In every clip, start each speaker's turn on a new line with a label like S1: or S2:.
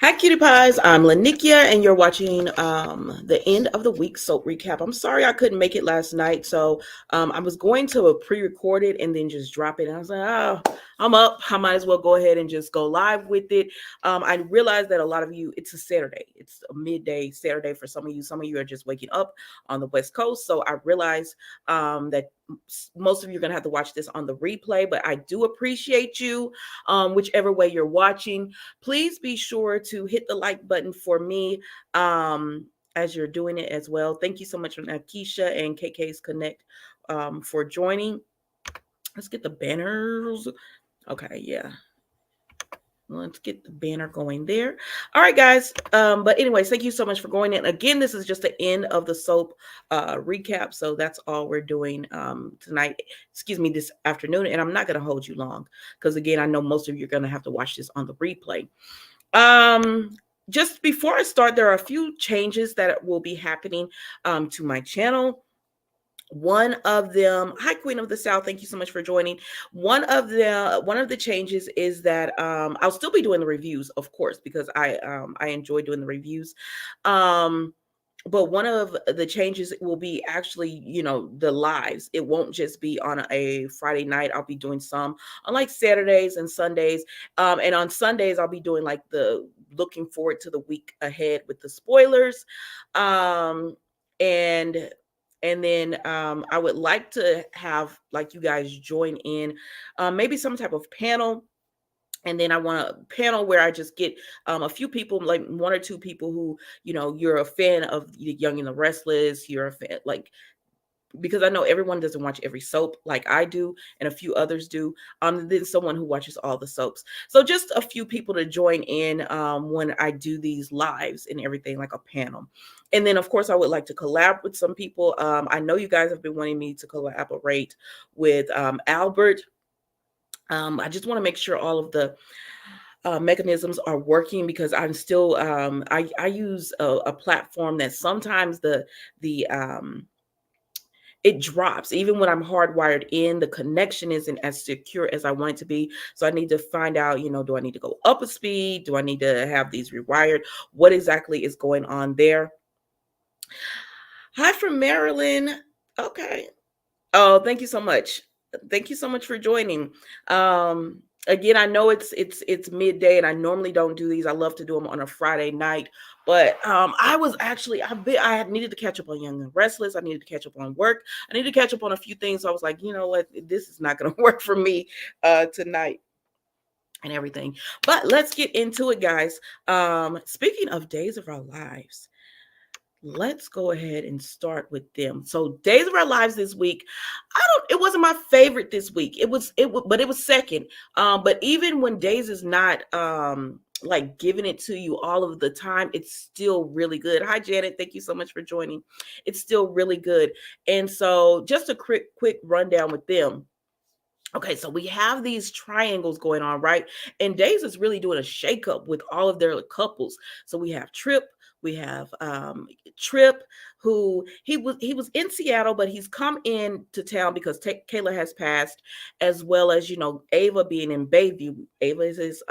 S1: Hi, cutie pies. I'm Lanikia, and you're watching the end of the week soap recap. I'm sorry I couldn't make it last night, so I was going to pre-record it and then just drop it. And I was like, oh, I'm up. I might as well go ahead and just go live with it. I realized that a lot of you, it's a Saturday. It's a midday Saturday for some of you. Some of you are just waking up on the West Coast, so I realized that most of you are going to have to watch this on the replay, but I do appreciate you, whichever way you're watching. Please be sure to hit the like button for me as you're doing it as well. Thank you so much, Keisha and KK's Connect, for joining. Let's get the banners. Okay, yeah. Let's get the banner going there. All right, guys. But anyways, thank you so much for going in. Again, this is just the end of the soap recap. So that's all we're doing tonight. Excuse me, this afternoon. And I'm not going to hold you long because, again, I know most of you are going to have to watch this on the replay. Just before I start, there are a few changes that will be happening to my channel. One of them, hi Queen of the South, thank you so much for joining. One of the changes is that I'll still be doing the reviews, of course, because I enjoy doing the reviews. But one of the changes will be actually, the lives. It won't just be on a Friday night. I'll be doing some on like Saturdays and Sundays. And on Sundays, I'll be doing like the looking forward to the week ahead with the spoilers. And then I would like to have like you guys join in, maybe some type of panel. And then I want a panel where I just get a few people, like one or two people who, you're a fan of Young and the Restless. You're a fan, like, because I know everyone doesn't watch every soap like I do, and a few others do. Then someone who watches all the soaps. So just a few people to join in when I do these lives and everything, like a panel. And then, of course, I would like to collab with some people. I know you guys have been wanting me to collaborate with Albert. I just want to make sure all of the mechanisms are working, because I'm still I use a platform that sometimes the it drops. Even when I'm hardwired in, the connection isn't as secure as I want it to be. So I need to find out, do I need to go up a speed? Do I need to have these rewired? What exactly is going on there? Hi from Maryland. Okay. Oh, thank you so much. Thank you so much for joining. Again, I know it's midday, and I normally don't do these. I love to do them on a Friday night, but I had needed to catch up on Young and Restless. I needed to catch up on work. I needed to catch up on a few things. So I was like, you know what, this is not going to work for me tonight and everything. But let's get into it, guys. Speaking of Days of Our Lives, let's go ahead and start with them. So Days of Our Lives this week, it wasn't my favorite this week. But it was second. But even when Days is not like giving it to you all of the time, it's still really good. Hi Janet, thank you so much for joining. It's still really good. And so just a quick rundown with them. Okay, so we have these triangles going on, right? And Days is really doing a shakeup with all of their couples. So we have Trip, we have Trip, who he was in Seattle, but he's come in to town because Kayla has passed, as well as Ava being in Bayview. Ava is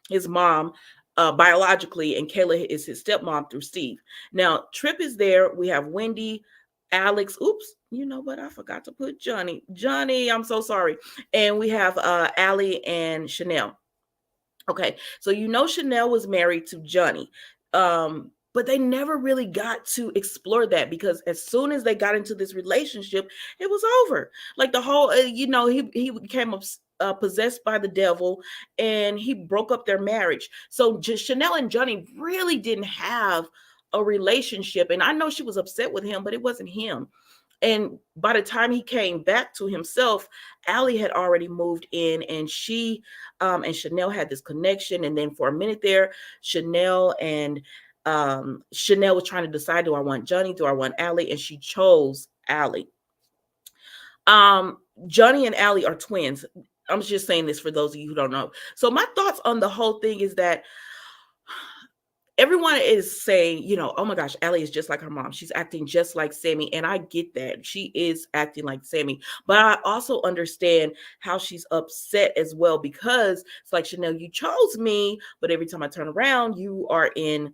S1: his mom. Biologically, and Kayla is his stepmom through Steve. Now, Trip is there. We have Wendy, Alex. Oops, you know what? I forgot to put Johnny. Johnny, I'm so sorry. And we have Allie and Chanel. Okay, so Chanel was married to Johnny. But they never really got to explore that, because as soon as they got into this relationship, it was over. Like the whole, he became possessed by the devil, and he broke up their marriage. So just Chanel and Johnny really didn't have a relationship, and I know she was upset with him, but it wasn't him. And by the time he came back to himself, Allie had already moved in, and she and Chanel had this connection. And then for a minute there, Chanel was trying to decide, do I want Johnny? Do I want Allie? And she chose Allie. Johnny and Allie are twins. I'm just saying this for those of you who don't know. So my thoughts on the whole thing is that everyone is saying, oh my gosh, Allie is just like her mom. She's acting just like Sammy. And I get that. She is acting like Sammy. But I also understand how she's upset as well, because it's like, Chanel, you chose me, but every time I turn around, you are in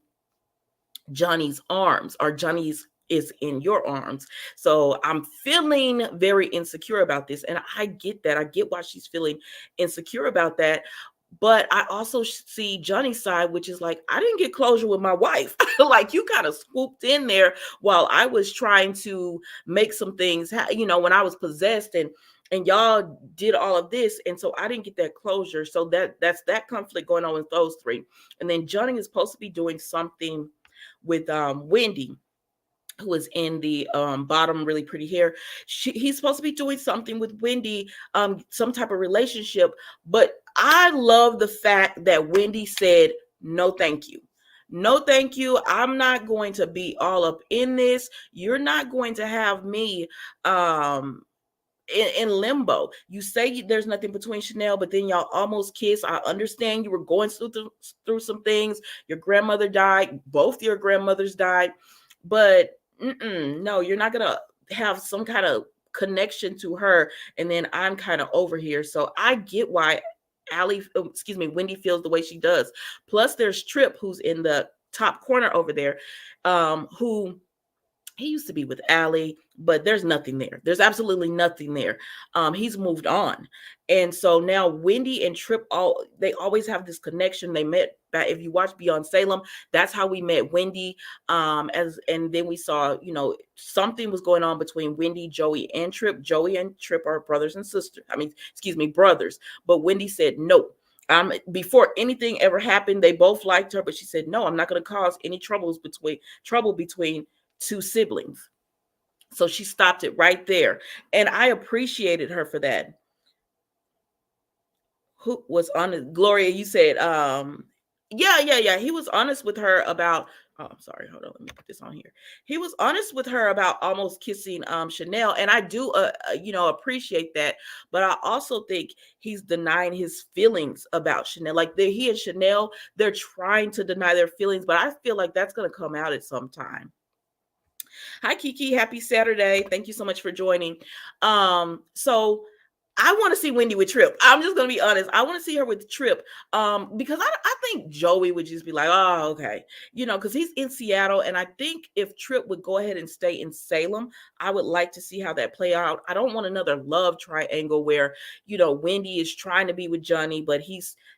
S1: Johnny's arms, or Johnny's is in your arms. So I'm feeling very insecure about this. And I get that. I get why she's feeling insecure about that. But I also see Johnny's side, which is like, I didn't get closure with my wife. Like, you kind of swooped in there while I was trying to make some things, when I was possessed, and y'all did all of this. And so I didn't get that closure. So that's that conflict going on with those three. And then Johnny is supposed to be doing something with Wendy, who is in the bottom, really pretty hair. He's supposed to be doing something with Wendy, some type of relationship. But I love the fact that Wendy said, no, thank you. No, thank you. I'm not going to be all up in this. You're not going to have me in limbo. You say there's nothing between Chanel, but then y'all almost kiss. I understand you were going through some things. Your grandmother died. Both your grandmothers died. But no, you're not going to have some kind of connection to her. And then I'm kind of over here. So I get why Wendy feels the way she does. Plus there's Trip, who's in the top corner over there, who he used to be with Allie, but there's nothing there. There's absolutely nothing there. He's moved on. And so now Wendy and Trip, they always have this connection. They met back, if you watch Beyond Salem, that's how we met Wendy. And then we saw, something was going on between Wendy, Joey, and Trip. Joey and Trip are brothers and sisters. Brothers. But Wendy said no. Before anything ever happened, they both liked her, but she said, no, I'm not going to cause any trouble between two siblings. So she stopped it right there. And I appreciated her for that. Who was honest? Gloria, you said, yeah. He was honest with her about, oh, I'm sorry. Hold on. Let me put this on here. He was honest with her about almost kissing Chanel. And I do, appreciate that. But I also think he's denying his feelings about Chanel. Like he and Chanel, they're trying to deny their feelings. But I feel like that's going to come out at some time. Hi, Kiki. Happy Saturday. Thank you so much for joining. So I want to see Wendy with Trip. I'm just going to be honest. I want to see her with Trip because I think Joey would just be like, oh, okay. Because he's in Seattle. And I think if Trip would go ahead and stay in Salem, I would like to see how that play out. I don't want another love triangle where, Wendy is trying to be with Johnny, but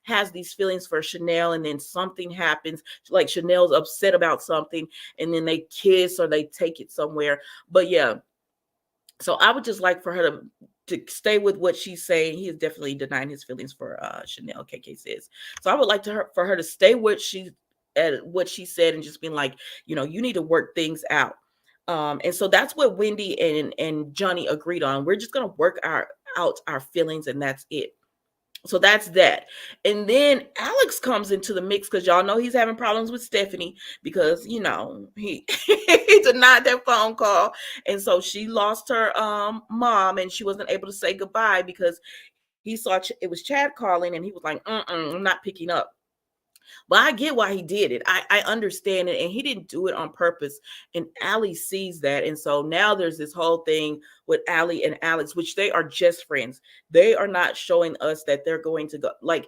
S1: has these feelings for Chanel, and then something happens, like Chanel's upset about something, and then they kiss or they take it somewhere. But yeah, so I would just like for her to stay with what she's saying. He is definitely denying his feelings for Chanel, KK says. So I would like for her to stay what she said, and just being like, you need to work things out. And so that's what Wendy and Johnny agreed on. We're just going to work out our feelings, and that's it. So that's that. And then Alex comes into the mix because y'all know he's having problems with Stephanie because, he he denied that phone call. And so she lost her mom, and she wasn't able to say goodbye because he saw it was Chad calling, and he was like, I'm not picking up. But I get why he did it. I understand it. And he didn't do it on purpose. And Allie sees that. And so now there's this whole thing with Allie and Alex, which they are just friends. They are not showing us that they're going to go, like,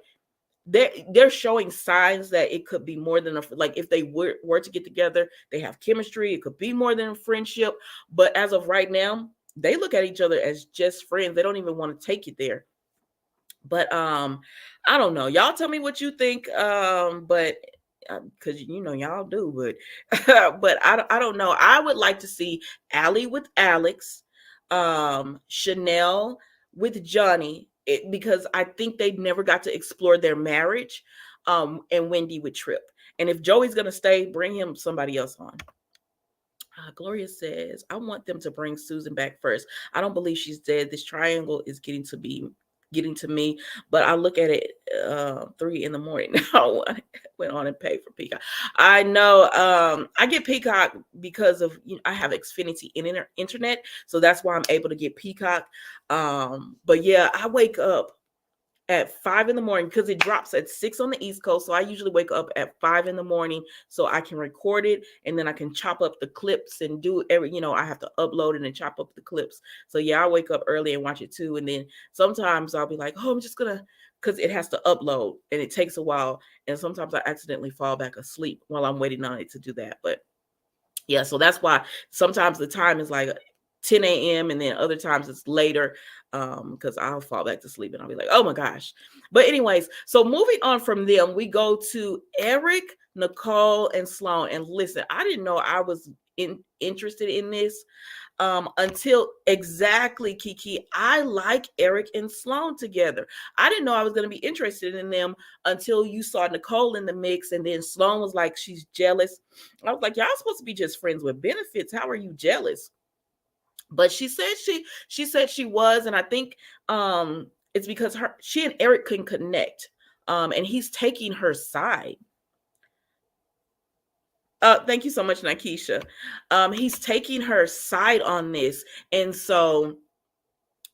S1: they're showing signs that it could be more than like if they were to get together, they have chemistry. It could be more than a friendship. But as of right now, they look at each other as just friends. They don't even want to take it there. But I don't know. Y'all tell me what you think. But because y'all do, but I don't know. I would like to see Allie with Alex, Chanel with Johnny, because I think they never got to explore their marriage, and Wendy with Trip. And if Joey's gonna stay, bring him somebody else on. Gloria says, I want them to bring Susan back first. I don't believe she's dead. This triangle is getting to me, but I look at it 3 in the morning. Now I went on and paid for Peacock. I know I get Peacock because of I have Xfinity internet, so that's why I'm able to get Peacock. But yeah, I wake up at 5 in the morning because it drops at 6 on the East Coast. So I usually wake up at 5 in the morning so I can record it, and then I can chop up the clips and do I have to upload it and chop up the clips. So yeah, I wake up early and watch it too. And then sometimes I'll be like, oh, I'm just gonna, because it has to upload and it takes a while. And sometimes I accidentally fall back asleep while I'm waiting on it to do that. But yeah, so that's why sometimes the time is like 10 a.m. and then other times it's later because I'll fall back to sleep and I'll be like, oh my gosh. But anyways, so moving on from them, we go to Eric, Nicole, and Sloan. And listen, I didn't know I was interested in this until exactly, Kiki. I like Eric and Sloan together. I didn't know I was going to be interested in them until you saw Nicole in the mix, and then Sloan was like, she's jealous. I was like, y'all supposed to be just friends with benefits. How are you jealous? But she said she was, and I think it's because she and Eric couldn't connect, and he's taking her side. Thank you so much, Nikesha. He's taking her side on this, and so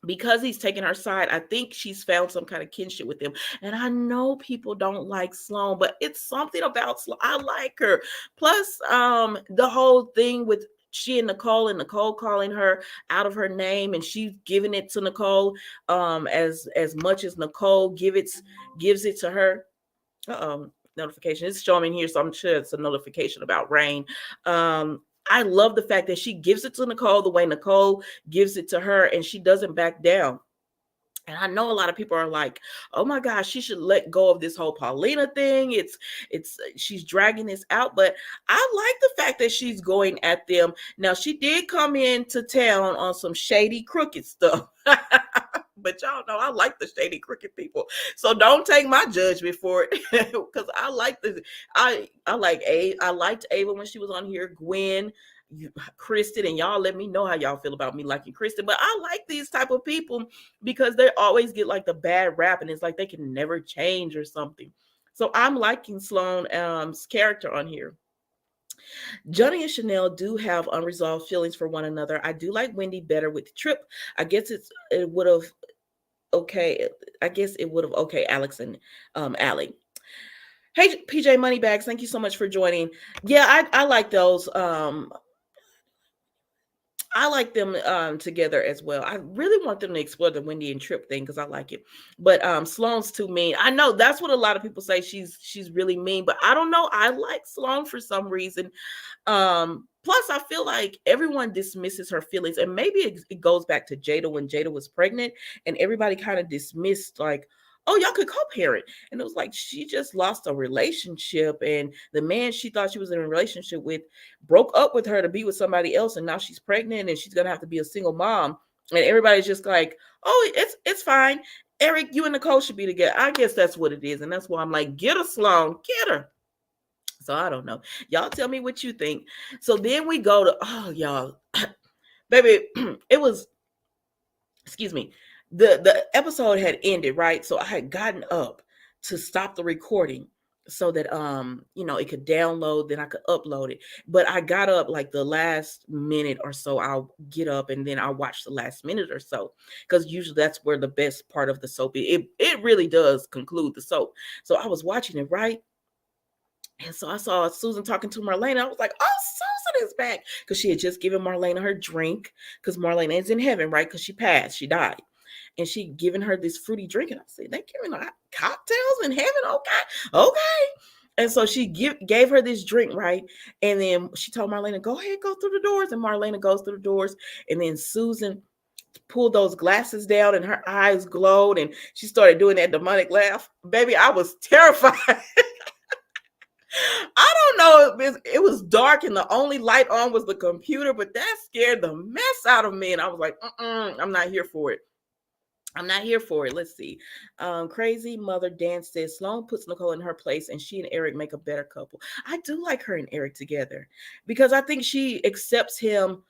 S1: because he's taking her side, I think she's found some kind of kinship with him. And I know people don't like Sloan, but it's something about Sloan. I like her. Plus, the whole thing with she and Nicole calling her out of her name, and she's giving it to Nicole as much as Nicole gives it to her. Notification. It's showing me here, so I'm sure it's a notification about rain. I love the fact that she gives it to Nicole the way Nicole gives it to her, and she doesn't back down. And I know a lot of people are like, "Oh my gosh, she should let go of this whole Paulina thing. It's she's dragging this out." But I like the fact that she's going at them. Now, she did come into town on some shady, crooked stuff. But y'all know I like the shady, crooked people. So don't take my judgment for it, because I like this. I like A. I liked Ava when she was on here. Gwen, Kristen, and y'all let me know how y'all feel about me liking Kristen. But I like these type of people because they always get like the bad rap, and it's like they can never change or something. So I'm liking Sloan's character on here. Johnny and Chanel do have unresolved feelings for one another. I do like Wendy better with Trip. I guess it would have okay. I guess it would have okay, Alex and Allie. Hey, PJ Moneybags, thank you so much for joining. Yeah, I like those. I like them together as well. I really want them to explore the Wendy and Trip thing because I like it. But Sloan's too mean. I know that's what a lot of people say. She's really mean, but I don't know. I like Sloan for some reason. Plus, I feel like everyone dismisses her feelings, and maybe it goes back to Jada when Jada was pregnant, and everybody kind of dismissed like, oh, y'all could co-parent. And it was like she just lost a relationship, and the man she thought she was in a relationship with broke up with her to be with somebody else, and now she's pregnant and she's gonna have to be a single mom. And everybody's just like, oh, it's fine. Eric, you and Nicole should be together. I guess that's what it is, and that's why I'm like, get her, Sloan, get her. So I don't know. Y'all tell me what you think. So then we go to, oh, y'all, baby, it was, excuse me, the episode had ended, right? So I had gotten up to stop the recording so that it could download, then I could upload it. But I got up like the last minute or so. I'll get up and then I'll watch the last minute or so, because usually that's where the best part of the soap is. It really does conclude the soap. So I was watching it, right? And so I saw Susan talking to Marlena. I was like, oh, Susan is back. Because she had just given Marlena her drink. Because Marlena is in heaven, right? Because she passed. She died. And she given her this fruity drink. And I said, they giving her cocktails in heaven? Okay. And so she gave her this drink, right? And then she told Marlena, go ahead, go through the doors. And Marlena goes through the doors. And then Susan pulled those glasses down and her eyes glowed. And she started doing that demonic laugh. Baby, I was terrified. I don't know if it was dark and the only light on was the computer, but that scared the mess out of me. And I was like, I'm not here for it. I'm not here for it. Let's see. Crazy Mother Dan says Sloan puts Nicole in her place and she and Eric make a better couple. I do like her and Eric together because I think she accepts him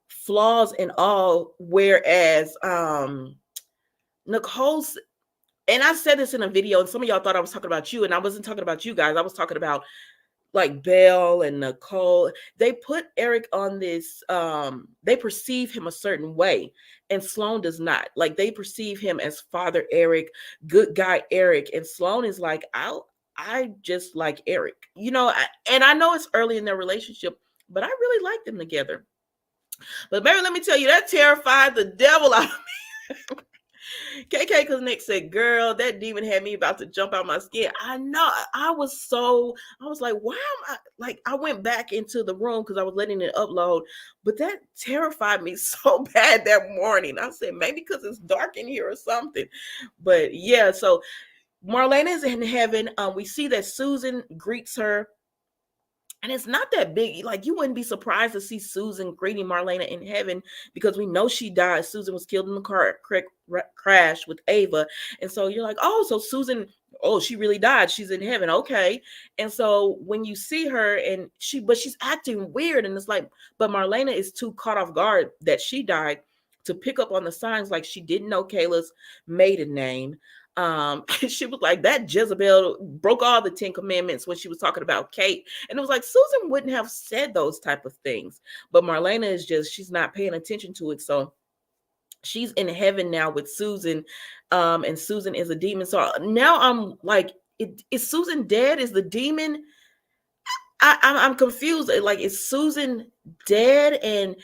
S1: flaws and all, whereas Nicole's, and I said this in a video, and some of y'all thought I was talking about you, and I wasn't talking about you guys. I was talking about like Belle and Nicole, they put Eric on this, they perceive him a certain way, and Sloan does not. Like they perceive him as Father Eric, good guy Eric, and Sloan is like, I just like Eric, and I know it's early in their relationship, but I really like them together. But Mary, let me tell you, that terrified the devil out of KK, because Nick said, girl, that demon had me about to jump out my skin. I know. I was like, why am I, like, I went back into the room because I was letting it upload, but that terrified me so bad that morning. I said, maybe because it's dark in here or something. But yeah, so Marlena is in heaven. We see that Susan greets her, and it's not that big. Like, you wouldn't be surprised to see Susan greeting Marlena in heaven, because we know she died. Susan was killed in the car crash with Ava. And so you're like, oh, so Susan, oh, she really died. She's in heaven. Okay. And so when you see her, and but she's acting weird. And it's like, but Marlena is too caught off guard that she died to pick up on the signs. Like, she didn't know Kayla's maiden name. She was like, that Jezebel broke all the 10 commandments when she was talking about Kate. And it was like, Susan wouldn't have said those type of things, but Marlena is just, she's not paying attention to it. So she's in heaven now with Susan, and Susan is a demon. So now I'm like, is Susan dead? Is the demon, I'm confused. Like, is Susan dead, and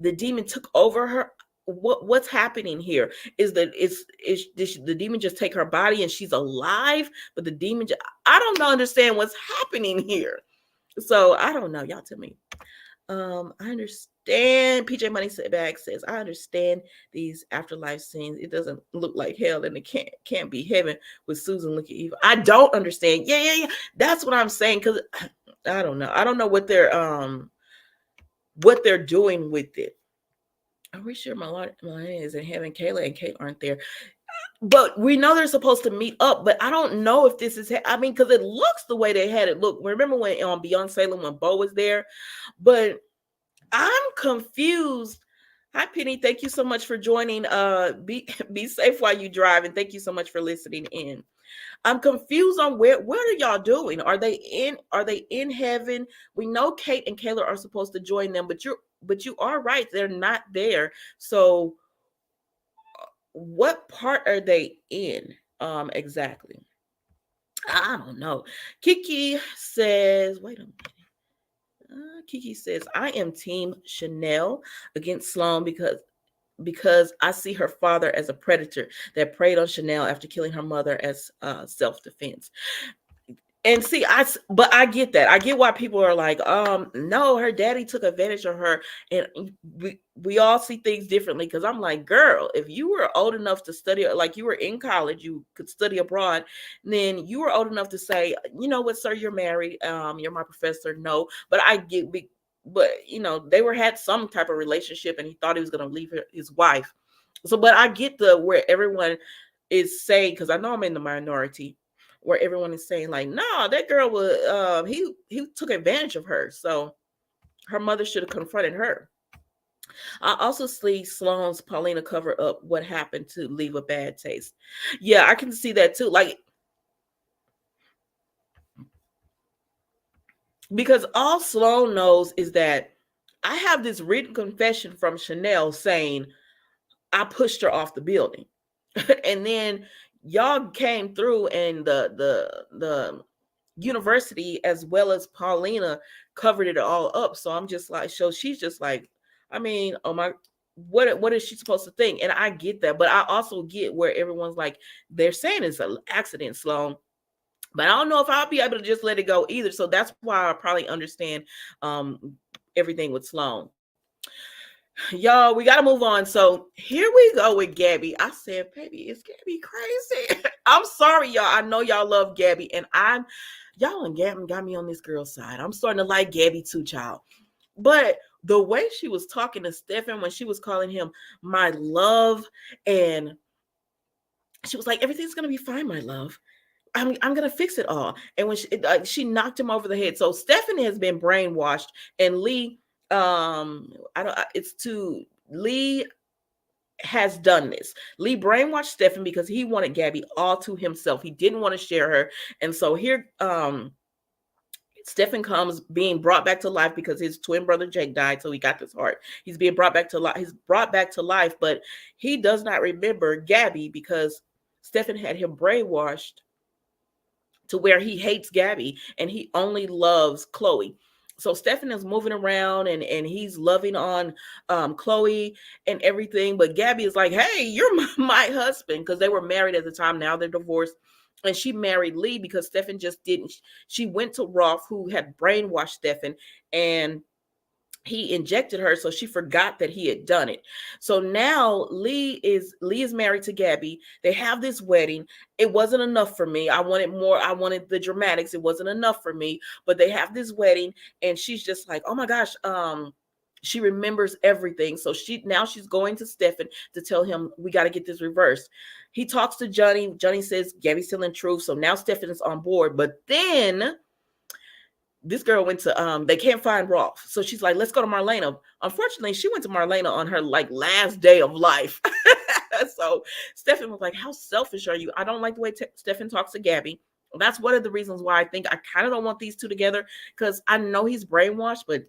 S1: the demon took over her? What's happening here? Did the demon just take her body and she's alive? But the demon, I don't understand what's happening here. So I don't know. Y'all tell me. I understand. PJ Money Setback says, I understand these afterlife scenes. It doesn't look like hell, and it can't be heaven with Susan looking evil. I don't understand. Yeah. That's what I'm saying, because I don't know. I don't know what they're doing with it. Are we sure Melania is in heaven? Kayla and Kate aren't there. But we know they're supposed to meet up, but I don't know if this is, I mean, because it looks the way they had it look. Remember when on Beyond Salem, when Bo was there? But I'm confused. Hi, Penny. Thank you so much for joining. Be safe while you drive, and thank you so much for listening in. I'm confused on what are y'all doing? Are they in heaven? We know Kate and Kayla are supposed to join them, but you are right. They're not there. So what part are they in? Exactly. I don't know. Kiki says, wait a minute. Kiki says, I am team Chanel against Sloan because I see her father as a predator that preyed on Chanel after killing her mother as self-defense. And see, but I get that. I get why people are like, no, her daddy took advantage of her. And we all see things differently. Because I'm like, girl, if you were old enough to study, like you were in college, you could study abroad, then you were old enough to say, you know what, sir, you're married. You're my professor. No, but I get, but they had some type of relationship, and he thought he was going to leave his wife. So, but I get where everyone is saying, because I know I'm in the minority, where everyone is saying like, no, that girl was he took advantage of her, so her mother should have confronted her. I also see Sloan's Paulina cover up what happened to leave a bad taste. Yeah, I can see that too. Like, because all Sloan knows is that I have this written confession from Chanel saying I pushed her off the building. And then y'all came through, and the university as well as Paulina covered it all up. So I'm just like, so she's just like, I mean, oh my, what is she supposed to think? And I get that, but I also get where everyone's like, they're saying it's an accident, Sloan. But I don't know if I'll be able to just let it go either. So that's why I probably understand everything with Sloan. Y'all, we got to move on. So here we go with Gabby. I said, baby, is Gabby crazy? I'm sorry, y'all. I know y'all love Gabby, and y'all and Gabby got me on this girl's side. I'm starting to like Gabby too, child. But the way she was talking to Stefan when she was calling him my love, and she was like, everything's going to be fine, my love. I'm going to fix it all. And when she knocked him over the head. So Stephanie has been brainwashed, and Lee, Lee has done this. Lee brainwashed Stefan because he wanted Gabby all to himself. He didn't want to share her. And so here, Stefan comes being brought back to life because his twin brother Jake died, so he got this heart. He's being brought back to life. He's brought back to life, but he does not remember Gabby because Stefan had him brainwashed to where he hates Gabby and he only loves Chloe. So Stefan is moving around and he's loving on Chloe and everything. But Gabby is like, hey, you're my husband, because they were married at the time. Now they're divorced. And she married Lee because Stefan just didn't. She went to Rolf, who had brainwashed Stefan, and he injected her, so she forgot that he had done it. So now Lee is married to Gabby. They have this wedding. It wasn't enough for me. I wanted more. I wanted the dramatics. It wasn't enough for me. But they have this wedding, and she's just like, oh my gosh, she remembers everything. So she's going to Stefan to tell him we got to get this reversed. He talks to Johnny. Johnny says Gabby's telling the truth. So now Stefan is on board. But then this girl went to they can't find Rolf, so she's like, let's go to Marlena. Unfortunately, she went to Marlena on her like last day of life. So Stefan was like, how selfish are you? I don't like the way Stefan talks to Gabby. That's one of the reasons why I think I kind of don't want these two together, because I know he's brainwashed, but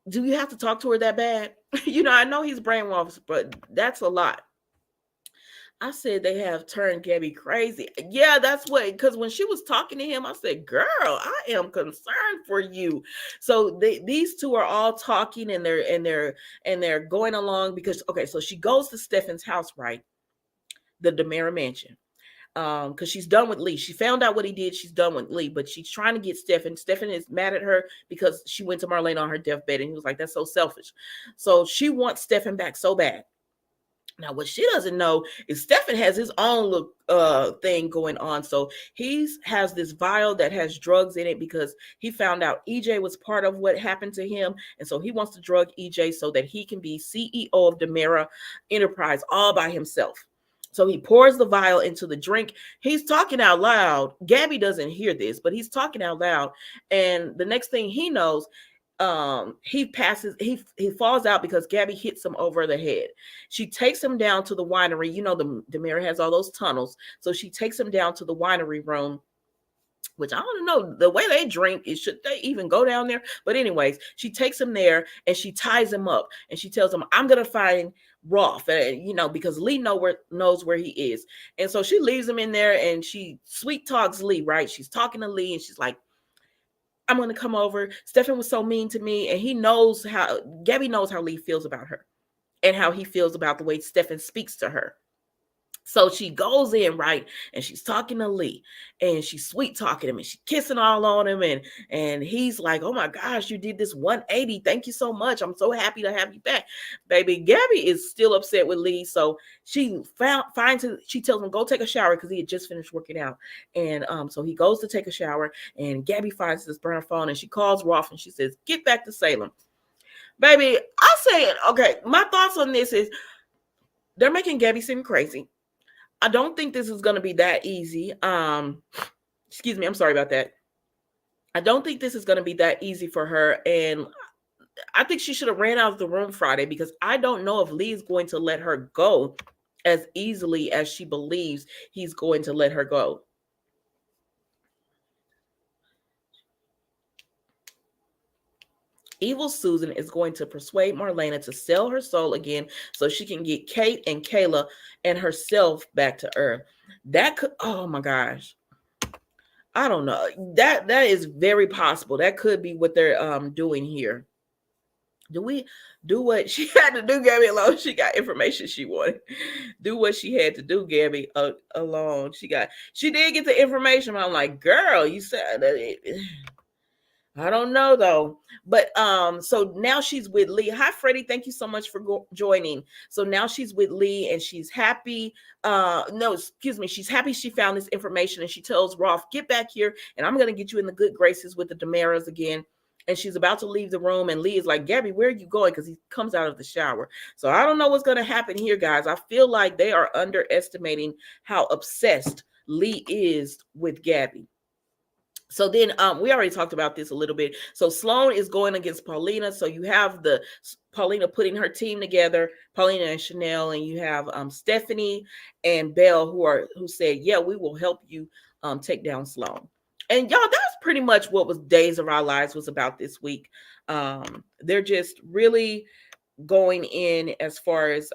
S1: do you have to talk to her that bad? I know he's brainwashed, but that's a lot. I said they have turned Gabby crazy. Yeah, that's what, because when she was talking to him, I said, girl, I am concerned for you. So these two are all talking and they're going along because, okay, so she goes to Stefan's house, right? The Demera mansion. Because she's done with Lee. She found out what he did. She's done with Lee, but she's trying to get Stefan. Stefan is mad at her because she went to Marlena on her deathbed, and he was like, that's so selfish. So she wants Stefan back so bad. Now, what she doesn't know is Stefan has his own thing going on. So he has this vial that has drugs in it because he found out EJ was part of what happened to him. And so he wants to drug EJ so that he can be CEO of Demera Enterprise all by himself. So he pours the vial into the drink. He's talking out loud. Gabby doesn't hear this, but he's talking out loud. And the next thing he knows, he falls out because Gabby hits him over the head. She takes him down to the winery. The Demera has all those tunnels. So she takes him down to the winery room, which I don't know the way they drink. Should they even go down there? But anyways, she takes him there and she ties him up and she tells him, I'm going to find Rolf, because Lee knows where he is. And so she leaves him in there and she sweet talks Lee, right? She's talking to Lee and she's like, I'm going to come over. Stefan was so mean to me. And Gabby knows how Lee feels about her and how he feels about the way Stefan speaks to her. So she goes in, right, and she's talking to Lee, and she's sweet talking him, and she's kissing all on him, and he's like, "Oh my gosh, you did this 180. Thank you so much. I'm so happy to have you back, baby." Gabby is still upset with Lee, so she she tells him go take a shower because he had just finished working out, and so he goes to take a shower, and Gabby finds this burner phone, and she calls Rolf, and she says, "Get back to Salem, baby." I say, okay, my thoughts on this is they're making Gabby seem crazy. I don't think this is going to be that easy. Excuse me. I'm sorry about that. I don't think this is going to be that easy for her. And I think she should have ran out of the room Friday because I don't know if Lee is going to let her go as easily as she believes he's going to let her go. Evil Susan is going to persuade Marlena to sell her soul again so she can get Kate and Kayla and herself back to Earth. That could, oh my gosh. I don't know. That is very possible. That could be what they're doing here. Do we do what she had to do, Gabby, alone? She got information she wanted. Do what she had to do, Gabby, alone. She did get the information. I'm like, girl, you said that. I don't know though. But so now she's with Lee. Hi, Freddie. Thank you so much for joining. So now she's with Lee and she's happy. No, excuse me. She's happy she found this information and she tells Rolf, get back here and I'm going to get you in the good graces with the Demeras again. And she's about to leave the room and Lee is like, Gabby, where are you going? Because he comes out of the shower. So I don't know what's going to happen here, guys. I feel like they are underestimating how obsessed Lee is with Gabby. So then we already talked about this a little bit. So Sloan is going against Paulina. So you have Paulina putting her team together, Paulina and Chanel, and you have Stephanie and Belle who said, yeah, we will help you take down Sloan. And y'all, that's pretty much what was Days of Our Lives was about this week. They're just really going in as far as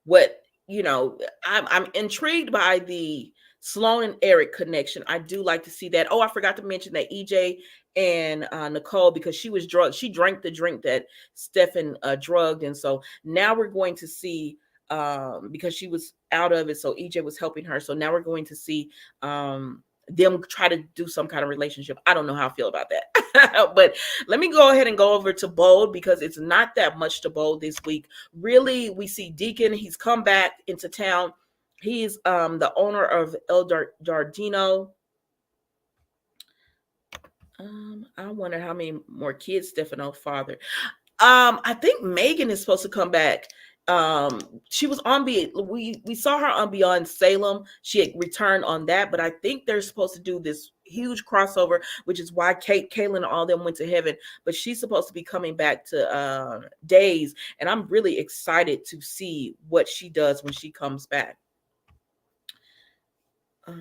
S1: what I'm intrigued by the Sloan and Eric connection. I do like to see that. Oh, I forgot to mention that EJ and Nicole, because she was drugged, she drank the drink that Stefan drugged, and so now we're going to see, because she was out of it, so EJ was helping her, so now we're going to see them try to do some kind of relationship. I don't know how I feel about that. But let me go ahead and go over to Bold, because it's not that much to Bold this week. Really, we see Deacon. He's come back into town. He's the owner of El Giardino. I wonder how many more kids Stefano father. I think Megan is supposed to come back. She was on we saw her on Beyond Salem. She had returned on that, but I think they're supposed to do this huge crossover, which is why Caitlin and all them went to heaven. But she's supposed to be coming back to Days, and I'm really excited to see what she does when she comes back. I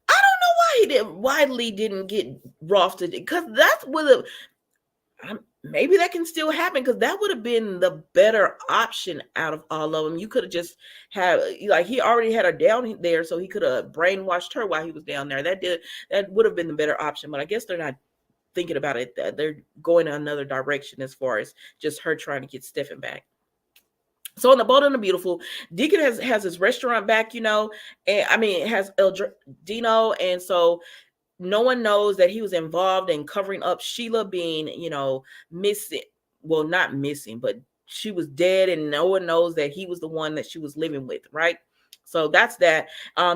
S1: don't know why Lee didn't get Rofted, because that's what maybe that can still happen, because that would have been the better option out of all of them. You could have just had, like, he already had her down there, so he could have brainwashed her while he was down there. That would have been the better option, but I guess they're not thinking about it. They're going in another direction as far as just her trying to get Stefan back. So in the Bold and the Beautiful, Deacon has his restaurant back, and I mean, it has El Dino, and so no one knows that he was involved in covering up Sheila being, missing. Well, not missing, but she was dead, and no one knows that he was the one that she was living with, right? So that's that.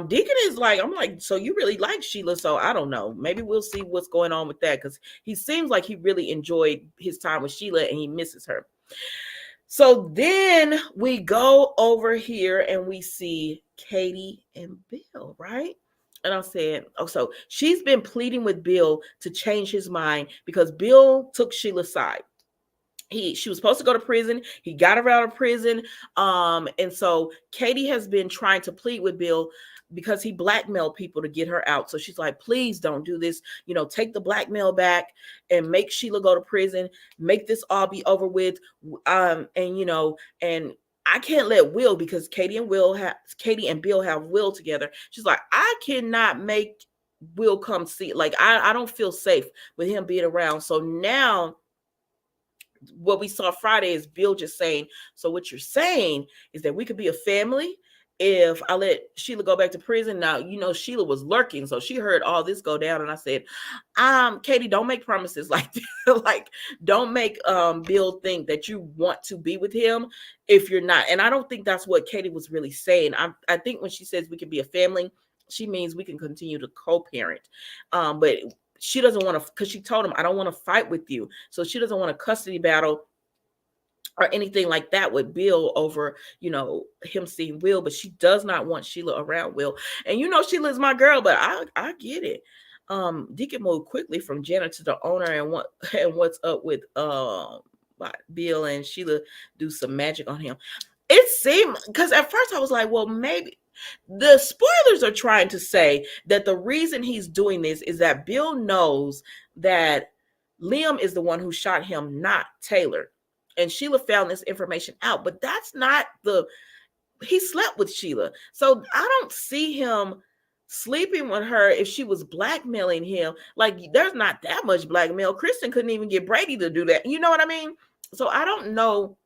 S1: Deacon is like, I'm like, so you really like Sheila? So I don't know. Maybe we'll see what's going on with that, because he seems like he really enjoyed his time with Sheila and he misses her. So then we go over here and we see Katie and Bill, right? And I said, oh, so she's been pleading with Bill to change his mind because Bill took Sheila's side. She was supposed to go to prison. He got her out of prison. And so Katie has been trying to plead with Bill because he blackmailed people to get her out. So she's like, please don't do this. Take the blackmail back and make Sheila go to prison. Make this all be over with. And I can't let Will, because Katie and Bill have Will together. She's like, I cannot make Will come see. Like, I don't feel safe with him being around. So now what we saw Friday is Bill just saying, so what you're saying is that we could be a family if I let Sheila go back to prison. Now, Sheila was lurking, so she heard all this go down. And I said, Katie, don't make promises like that. Like, don't make Bill think that you want to be with him if you're not. And I don't think that's what Katie was really saying. I think when she says we can be a family, she means we can continue to co-parent. But she doesn't want to, because she told him, I don't want to fight with you. So she doesn't want a custody battle or anything like that with Bill over, him seeing Will, but she does not want Sheila around Will. And Sheila's my girl, but I get it. Deacon moved quickly from Janet to the owner, and what's up with Bill and Sheila do some magic on him. It seemed, because at first I was like, well, maybe the spoilers are trying to say that the reason he's doing this is that Bill knows that Liam is the one who shot him, not Taylor. And Sheila found this information out, but that's not he slept with Sheila. So I don't see him sleeping with her if she was blackmailing him. Like, there's not that much blackmail. Kristen couldn't even get Brady to do that. You know what I mean? So I don't know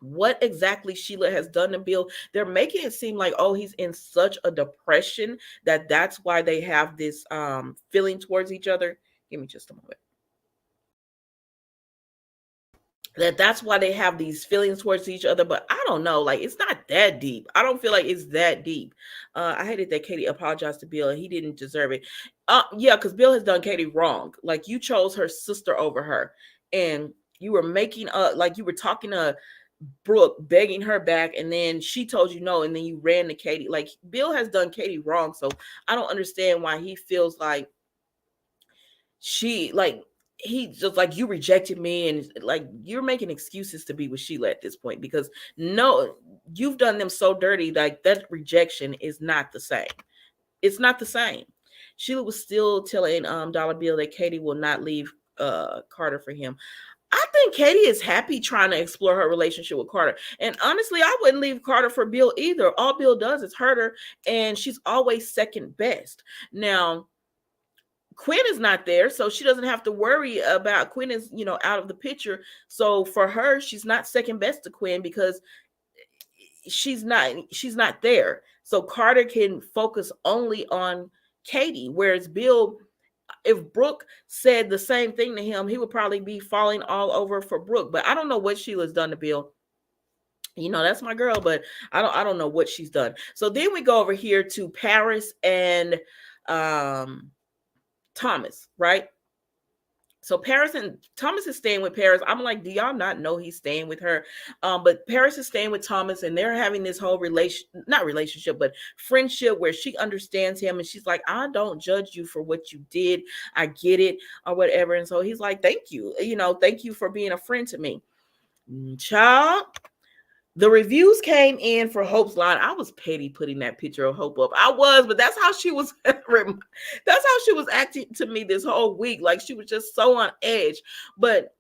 S1: what exactly Sheila has done to Bill. They're making it seem like, oh, he's in such a depression that's why they have this feeling towards each other. Give me just a moment. That's why they have these feelings towards each other, but I don't know. Like, it's not that deep. I don't feel like it's that deep. I hated that Katie apologized to Bill and he didn't deserve it. Yeah, because Bill has done Katie wrong. Like, you chose her sister over her, and you were making like you were talking to Brooke, begging her back, and then she told you no, and then you ran to Katie. Like, Bill has done Katie wrong, so I don't understand why he feels like he just like, you rejected me, and like, you're making excuses to be with Sheila at this point, because no, you've done them so dirty. Like, that rejection is not the same. It's not the same. Sheila was still telling Dollar Bill that Katie will not leave Carter for him. I think Katie is happy trying to explore her relationship with Carter. And honestly, I wouldn't leave Carter for Bill either. All Bill does is hurt her, and she's always second best. Now, Quinn is not there, so she doesn't have to worry about Quinn is, out of the picture. So for her, she's not second best to Quinn because she's not there. So Carter can focus only on Katie, whereas Bill, if Brooke said the same thing to him, he would probably be falling all over for Brooke. But I don't know what Sheila's done to Bill. That's my girl, but I don't know what she's done. So then we go over here to Paris and Thomas, right? So Paris and Thomas is staying with Paris. I'm like, do y'all not know he's staying with her? But Paris is staying with Thomas, and they're having this whole not relationship, but friendship, where she understands him, and she's like, I don't judge you for what you did. I get it, or whatever. And so he's like, thank you. Thank you for being a friend to me. Child. The reviews came in for Hope's line. I was petty putting that picture of Hope up. I was, but that's how she was. That's how she was acting to me this whole week. Like, she was just so on edge. But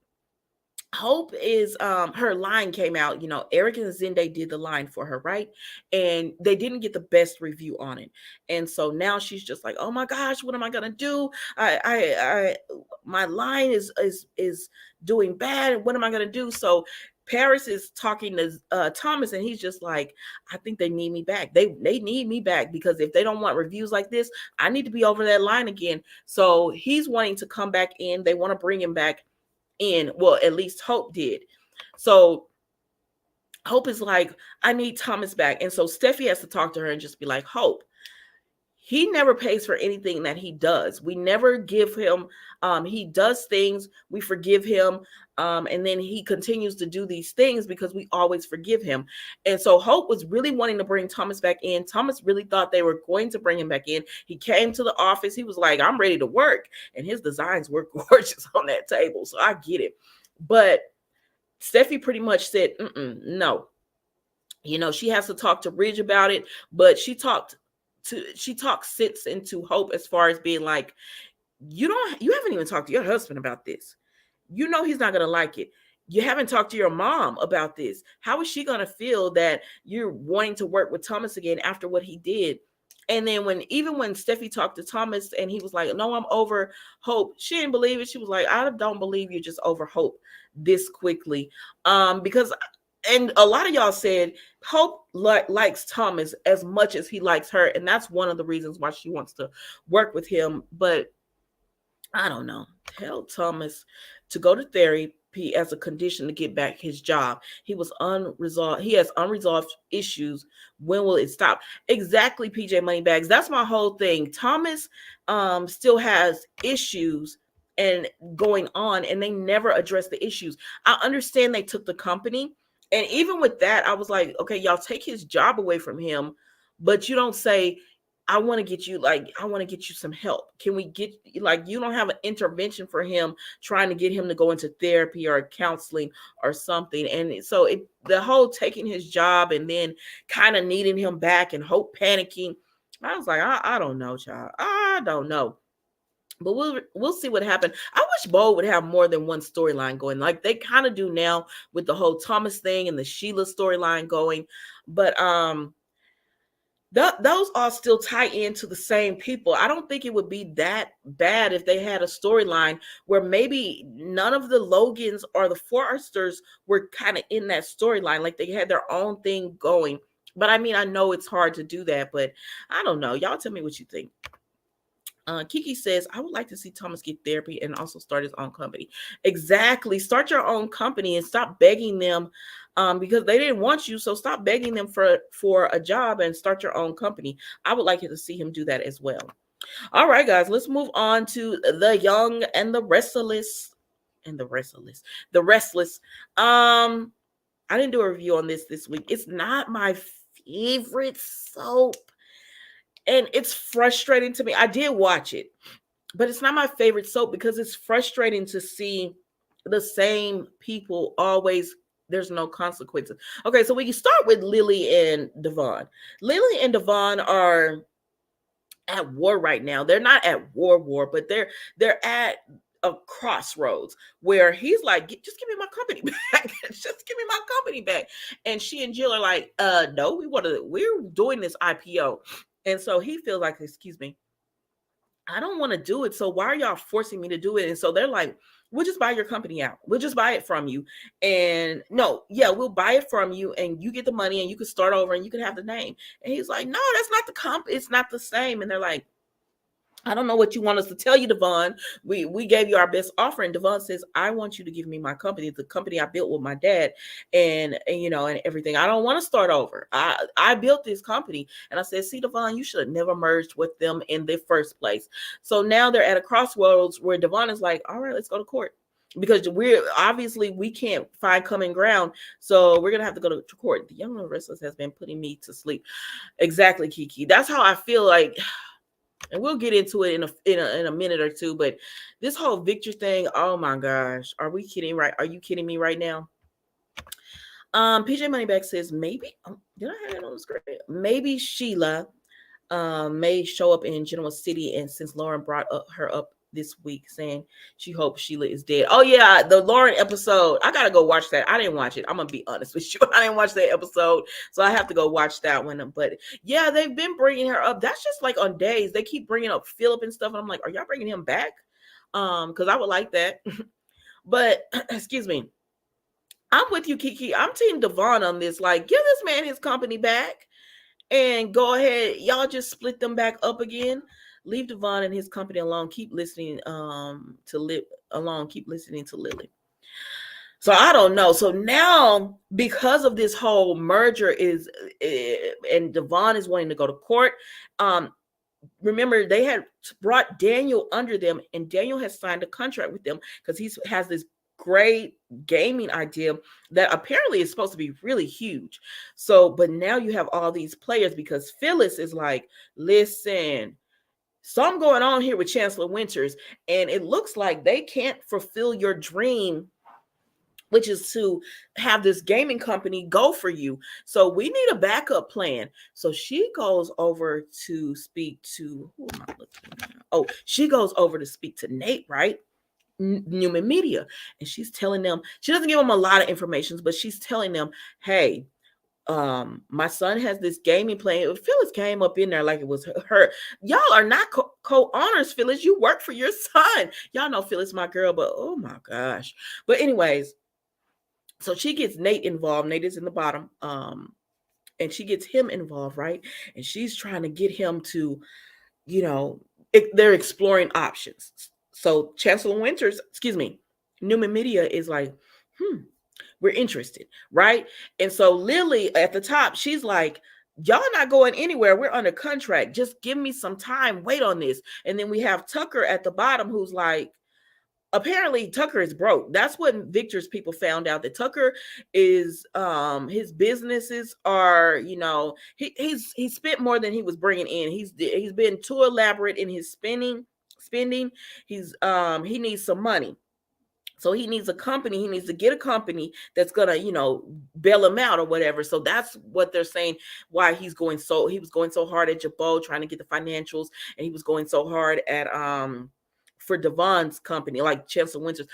S1: Hope is her line came out. Eric and Zende did the line for her, right? And they didn't get the best review on it. And so now she's just like, oh my gosh, what am I gonna do? My line is doing bad, and what am I gonna do? So Paris is talking to Thomas, and he's just like, I think they need me back. They need me back, because if they don't want reviews like this, I need to be over that line again. So he's wanting to come back in. They want to bring him back in. Well, at least Hope did. So Hope is like, I need Thomas back. And so Steffi has to talk to her and just be like, Hope, he never pays for anything that he does. We never give him, he does things, we forgive him, and then he continues to do these things because we always forgive him. And so Hope was really wanting to bring Thomas back in. Thomas really thought they were going to bring him back in. He came to the office. He was like, I'm ready to work. And his designs were gorgeous on that table. So I get it. But Steffi pretty much said, no. She has to talk to Ridge about it, but she talked sense into Hope, as far as being like, you haven't even talked to your husband about this. He's not going to like it. You haven't talked to your mom about this. How is she going to feel that you're wanting to work with Thomas again after what he did? And then when Steffi talked to Thomas and he was like, no, I'm over Hope, she didn't believe it. She was like, I don't believe you're just over Hope this quickly. Because, and a lot of y'all said Hope likes Thomas as much as he likes her. And that's one of the reasons why she wants to work with him. But I don't know. Tell Thomas to go to therapy as a condition to get back his job. He has unresolved issues. When will it stop? Exactly, PJ Moneybags. That's my whole thing. Thomas still has issues and going on, and they never address the issues. I understand they took the company, and even with that, I was like, okay, y'all take his job away from him, but you don't say, I want to get you some help. Can we get, you don't have an intervention for him, trying to get him to go into therapy or counseling or something. And so the whole taking his job and then kind of needing him back and Hope panicking, I was like, I don't know, child. I don't know. But we'll see what happens. I wish Bo would have more than one storyline going, like they kind of do now with the whole Thomas thing and the Sheila storyline going. But those all still tie into the same people. I don't think it would be that bad if they had a storyline where maybe none of the Logans or the Forresters were kind of in that storyline, like they had their own thing going. But I mean, I know it's hard to do that, but I don't know. Y'all tell me what you think. Kiki says, I would like to see Thomas get therapy and also start his own company. Exactly. Start your own company and stop begging them because they didn't want you. So stop begging them for a job and start your own company. I would like to see him do that as well. All right, guys, let's move on to the Young and the Restless. The Restless. I didn't do a review on this week. It's not my favorite soap. And it's frustrating to me. I did watch it. but it's not my favorite soap because it's frustrating to see the same people always. There's no consequences. Okay, so we can start with Lily and Devon. Lily and Devon are at war right now. They're not at war, but they're at a crossroads where he's like, just give me my company back. Just give me my company back. And she and Jill are like, no, we're doing this IPO. And so he feels like, excuse me, I don't want to do it. So why are y'all forcing me to do it? And so they're like, we'll just buy your company out. We'll just buy it from you. And no, yeah, we'll buy it from you and you get the money and you can start over and you can have the name. And he's like, no, that's not the comp. It's not the same. And they're like, I don't know what you want us to tell you, Devon. We gave you our best offer. And Devon says, I want you to give me my company, the company I built with my dad and you know, and everything. I don't want to start over. I built this company. And I said, see, Devon, you should have never merged with them in the first place. So now they're at a crossroads where Devon is like, all right, let's go to court. Because we can't find common ground. So we're gonna have to go to court. The Young and the Restless has been putting me to sleep. Exactly, Kiki. That's how I feel like. And we'll get into it in a minute or two. But this whole Victor thing, oh my gosh, are we kidding? Right? Are you kidding me right now? PJ Moneyback says maybe. Did I have it on the screen? Maybe Sheila may show up in Genoa City, and since Lauren brought her up this week saying she hopes Sheila is dead. Oh yeah, the Lauren episode. I gotta go watch that. I didn't watch it. I'm gonna be honest with you. I didn't watch that episode, so I have to go watch that one. But yeah, they've been bringing her up. That's just like on days they keep bringing up Philip and stuff, and I'm like, are y'all bringing him back? Because I would like that. But excuse me, I'm with you, Kiki. I'm Team Devon on this. Like, give this man his company back and go ahead. Y'all just split them back up again. Leave Devon and his company alone. Keep listening Keep listening to Lily. So I don't know. So now, because of this whole merger and Devon is wanting to go to court. Remember, they had brought Daniel under them, and Daniel has signed a contract with them because he has this great gaming idea that apparently is supposed to be really huge. So, but now you have all these players because Phyllis is like, listen, something going on here with Chancellor Winters, and it looks like they can't fulfill your dream, which is to have this gaming company go for you. So we need a backup plan. So she goes over to speak to, who am I looking at? Oh, she goes over to speak to Nate, right? Newman Media. And she's telling them, she doesn't give them a lot of information, but she's telling them, hey, my son has this gaming plan. Phyllis came up in there like it was her. Y'all are not co-owners, Phyllis. You work for your son. Y'all know Phyllis, my girl, but oh my gosh. But anyways, so she gets Nate involved. Nate is in the bottom. And she gets him involved, right? And she's trying to get him to, you know, they're exploring options. So Chancellor Winters, Newman Media is like, we're interested, right? And so Lily at the top, she's like, y'all not going anywhere. We're under contract. Just give me some time. Wait on this. And then we have Tucker at the bottom who's like, apparently Tucker is broke. That's what Victor's people found out, that Tucker is his businesses are, you know, he spent more than he was bringing in. He's been too elaborate in his spending. He needs some money. So he needs a company. He needs to get a company that's gonna, you know, bail him out or whatever. So that's what they're saying. Why he was going so hard at Jabot trying to get the financials, and he was going so hard at for Devon's company, like Chancellor Winters.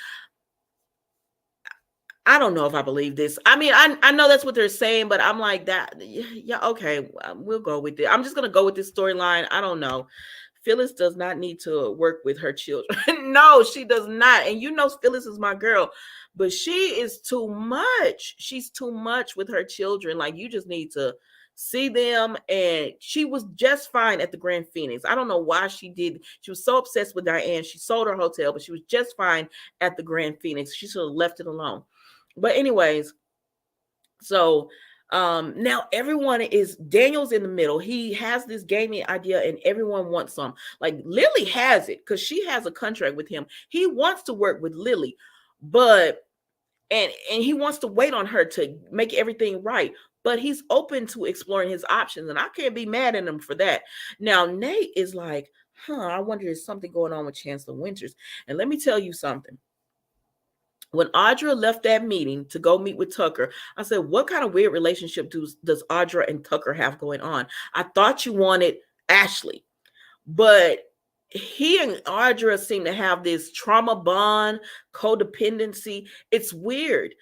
S1: I don't know if I believe this. I mean, I know that's what they're saying, but I'm like that. Yeah, okay, we'll go with it. I'm just gonna go with this storyline. I don't know. Phyllis does not need to work with her children. No, she does not. And you know, Phyllis is my girl, but she is too much. She's too much with her children. Like, you just need to see them. And she was just fine at the Grand Phoenix. I don't know why she was so obsessed with Diane. She sold her hotel, but she was just fine at the Grand Phoenix. She should have left it alone. But anyways, so now everyone is, Daniel's in the middle. He has this gaming idea and everyone wants some. Like, Lily has it because she has a contract with him. He wants to work with Lily, but and he wants to wait on her to make everything right. But he's open to exploring his options, and I can't be mad at him for that. Now Nate is like, I wonder if something going on with Chancellor Winters. And let me tell you something. When Audra left that meeting to go meet with Tucker, I said, what kind of weird relationship does Audra and Tucker have going on? I thought you wanted Ashley, but he and Audra seem to have this trauma bond, codependency. It's weird.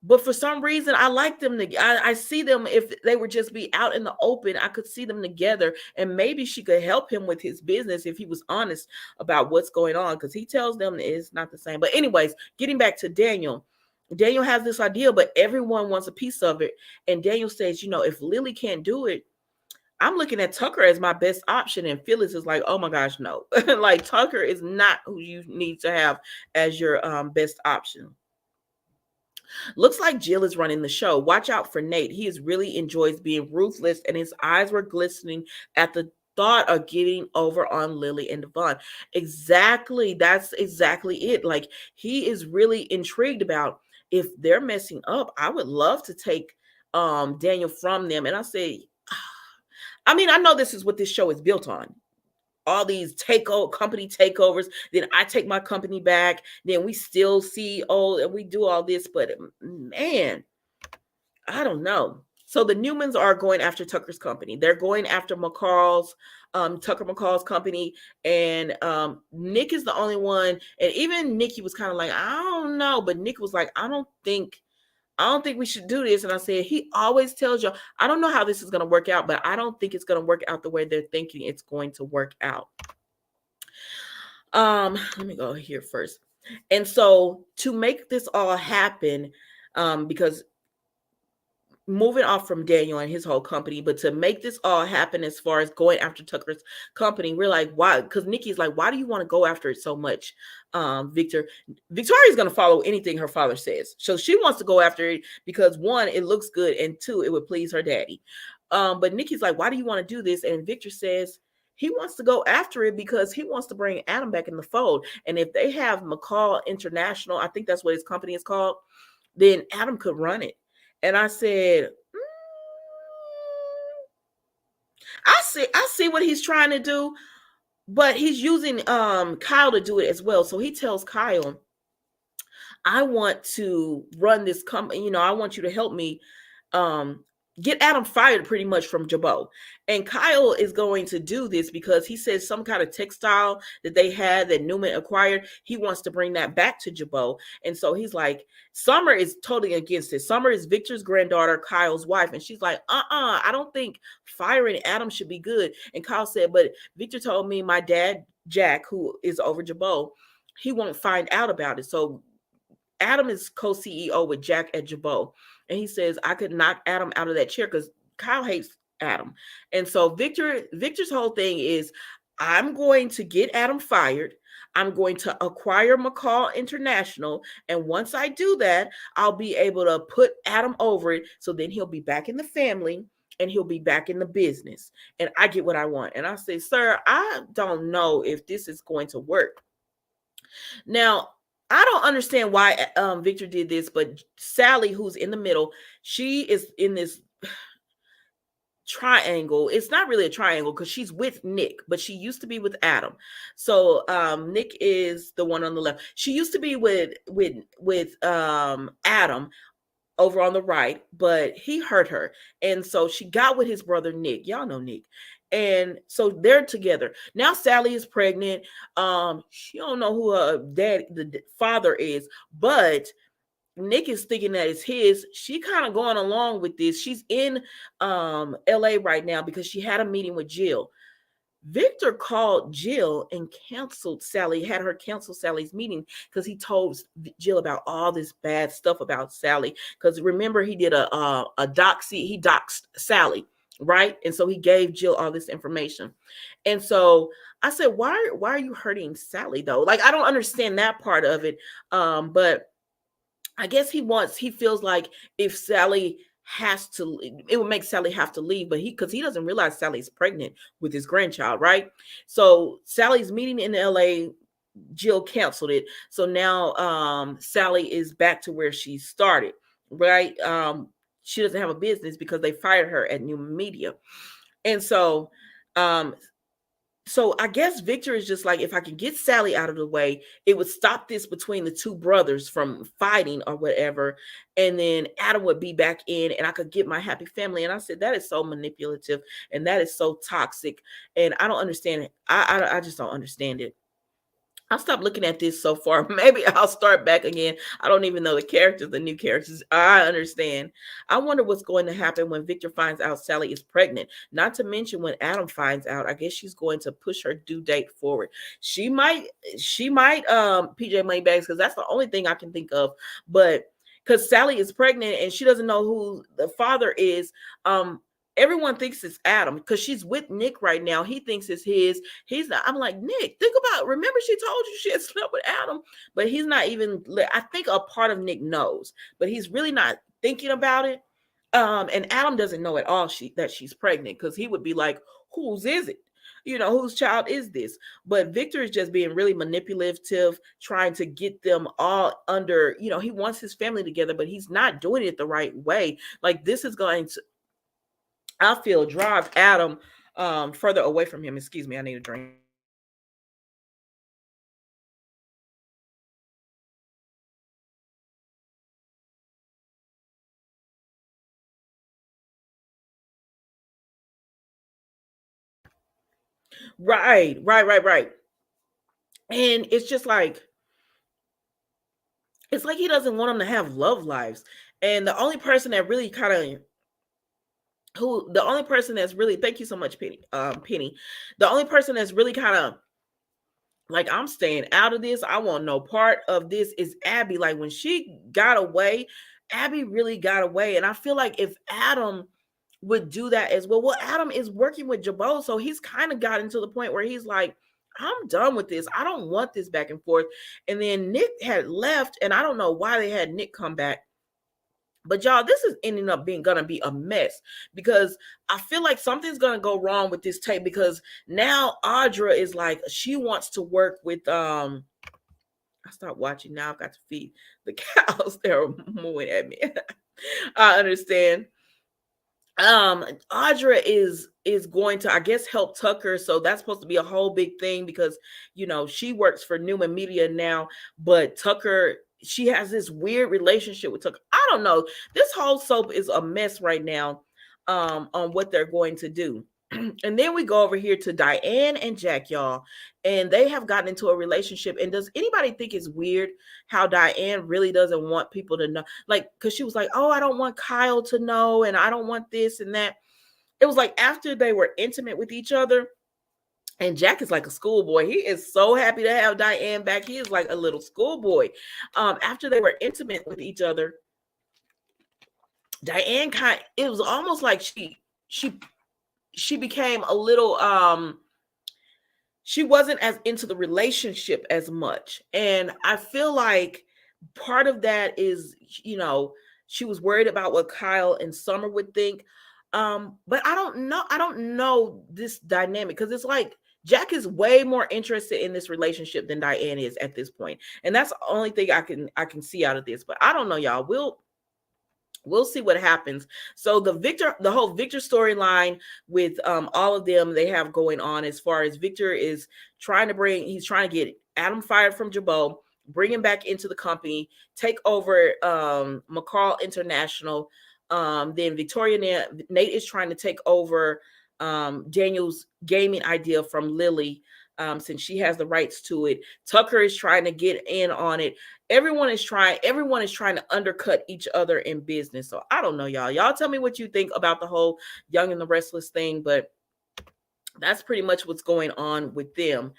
S1: But for some reason, I like them. I see them, if they would just be out in the open, I could see them together. And maybe she could help him with his business if he was honest about what's going on, because he tells them it's not the same. But anyways, getting back to Daniel. Daniel has this idea, but everyone wants a piece of it. And Daniel says, if Lily can't do it, I'm looking at Tucker as my best option. And Phyllis is like, oh my gosh, no. Like, Tucker is not who you need to have as your best option. Looks like Jill is running the show. Watch out for Nate. He really enjoys being ruthless, and his eyes were glistening at the thought of getting over on Lily and Devon. Exactly. That's exactly it. Like, he is really intrigued about, if they're messing up, I would love to take Daniel from them. And I say, I mean, I know this is what this show is built on. All these company takeovers, then I take my company back, then we still see, and we do all this, but man, I don't know. So the Newmans are going after Tucker's company. They're going after Tucker McCall's company, and Nick is the only one. And even Nikki was kind of like, I don't know, but Nick was like, I don't think we should do this. And I said, he always tells you, I don't know how this is going to work out, but I don't think it's going to work out the way they're thinking it's going to work out. Let me go here first. And so to make this all happen, because moving off from Daniel and his whole company, but to make this all happen as far as going after Tucker's company, we're like, why? Because Nikki's like, why do you want to go after it so much, Victor? Victoria's going to follow anything her father says. So she wants to go after it because, one, it looks good, and two, it would please her daddy. But Nikki's like, why do you want to do this? And Victor says he wants to go after it because he wants to bring Adam back in the fold. And if they have McCall International, I think that's what his company is called, then Adam could run it. And I said, I see what he's trying to do, but he's using Kyle to do it as well. So he tells Kyle, I want to run this company. I want you to help me get Adam fired pretty much from Jabot. And Kyle is going to do this because he says some kind of textile that they had that Newman acquired, he wants to bring that back to Jabot. And so he's like, Summer is totally against it. Summer is Victor's granddaughter, Kyle's wife. And she's like, I don't think firing Adam should be good. And Kyle said, but Victor told me my dad, Jack, who is over Jabot, he won't find out about it. So Adam is co-CEO with Jack at Jabot. And he says, I could knock Adam out of that chair because Kyle hates Adam. And so Victor's whole thing is, I'm going to get Adam fired. I'm going to acquire McCall International. And once I do that, I'll be able to put Adam over it. So then he'll be back in the family and he'll be back in the business. And I get what I want. And I say, sir, I don't know if this is going to work. Now, I don't understand why Victor did this, but Sally, who's in the middle, she is in this triangle. It's not really a triangle because she's with Nick, but she used to be with Adam. So Nick is the one on the left. She used to be with Adam over on the right, but he hurt her. And so she got with his brother Nick. Y'all know Nick. And so they're together. Now Sally is pregnant. She don't know who her the father is, but Nick is thinking that it's his. She kind of going along with this. She's in LA right now because she had a meeting with Jill. Victor called Jill and had her cancel Sally's meeting because he told Jill about all this bad stuff about Sally. Because remember, he did he doxed Sally. Right. And so he gave Jill all this information. And so I said, why are you hurting Sally, though? Like, I don't understand that part of it. But I guess he feels like if Sally has to, it would make Sally have to leave. But because he doesn't realize Sally's pregnant with his grandchild. Right. So Sally's meeting in LA, Jill canceled it. So now Sally is back to where she started. Right. She doesn't have a business because they fired her at New Media. And so So I guess Victor is just like, if I can get Sally out of the way, it would stop this between the two brothers from fighting or whatever. And then Adam would be back in and I could get my happy family. And I said, that is so manipulative and that is so toxic. And I don't understand it. I just don't understand it. I'll stop looking at this so far. Maybe I'll start back again. I don't even know the characters, the new characters. I understand. I wonder what's going to happen when Victor finds out Sally is pregnant. Not to mention when Adam finds out. I guess she's going to push her due date forward. She might, PJ Moneybags, because that's the only thing I can think of. But because Sally is pregnant and she doesn't know who the father is, everyone thinks it's Adam because she's with Nick right now. He thinks it's his. He's not. I'm like, Nick, think about, remember she told you she had slept with Adam, but he's not even, I think a part of Nick knows, but he's really not thinking about it. And Adam doesn't know at all that she's pregnant because he would be like, whose is it? Whose child is this? But Victor is just being really manipulative, trying to get them all under, he wants his family together, but he's not doing it the right way. Like, this is going to, I feel, drive Adam further away from him. Excuse me, I need a drink. Right, right, right, right. And it's like he doesn't want them to have love lives. And the only person that really kind of the only person that's really, thank you so much, Penny. The only person that's really kind of like, I'm staying out of this, I want no part of this, is Abby. Like, when she got away, Abby really got away. And I feel like if Adam would do that as well. Well, Adam is working with Jabot, so he's kind of gotten to the point where he's like, I'm done with this. I don't want this back and forth. And then Nick had left, and I don't know why they had Nick come back. But y'all, this is ending up being gonna be a mess because I feel like something's gonna go wrong with this tape, because now Audra is like, she wants to work with I stopped watching now. I've got to feed the cows. They're mooing at me. I understand. Audra is going to, I guess, help Tucker, so that's supposed to be a whole big thing because she works for Newman Media now, but Tucker, she has this weird relationship with Tucker. I don't know, this whole soap is a mess right now on what they're going to do. And then we go over here to Diane and Jack, y'all, and they have gotten into a relationship. And does anybody think it's weird how Diane really doesn't want people to know? Like, because she was like, oh, I don't want Kyle to know, and I don't want this and that. It was like after they were intimate with each other, and Jack is like a schoolboy. He is so happy to have Diane back. He is like a little schoolboy. After they were intimate with each other, Diane it was almost like she became a little she wasn't as into the relationship as much. And I feel like part of that is, she was worried about what Kyle and Summer would think. But I don't know this dynamic, because it's like Jack is way more interested in this relationship than Diane is at this point. And that's the only thing I can see out of this. But I don't know, y'all. We'll see what happens. So the whole Victor storyline with all of them they have going on, as far as Victor is he's trying to get Adam fired from Jabot, bring him back into the company, take over McCall International. Then Nate is trying to take over Daniel's gaming idea from Lily, since she has the rights to it. Tucker is trying to get in on it. Everyone is trying to undercut each other in business. So I don't know, y'all. Y'all tell me what you think about the whole Young and the Restless thing, but that's pretty much what's going on with them.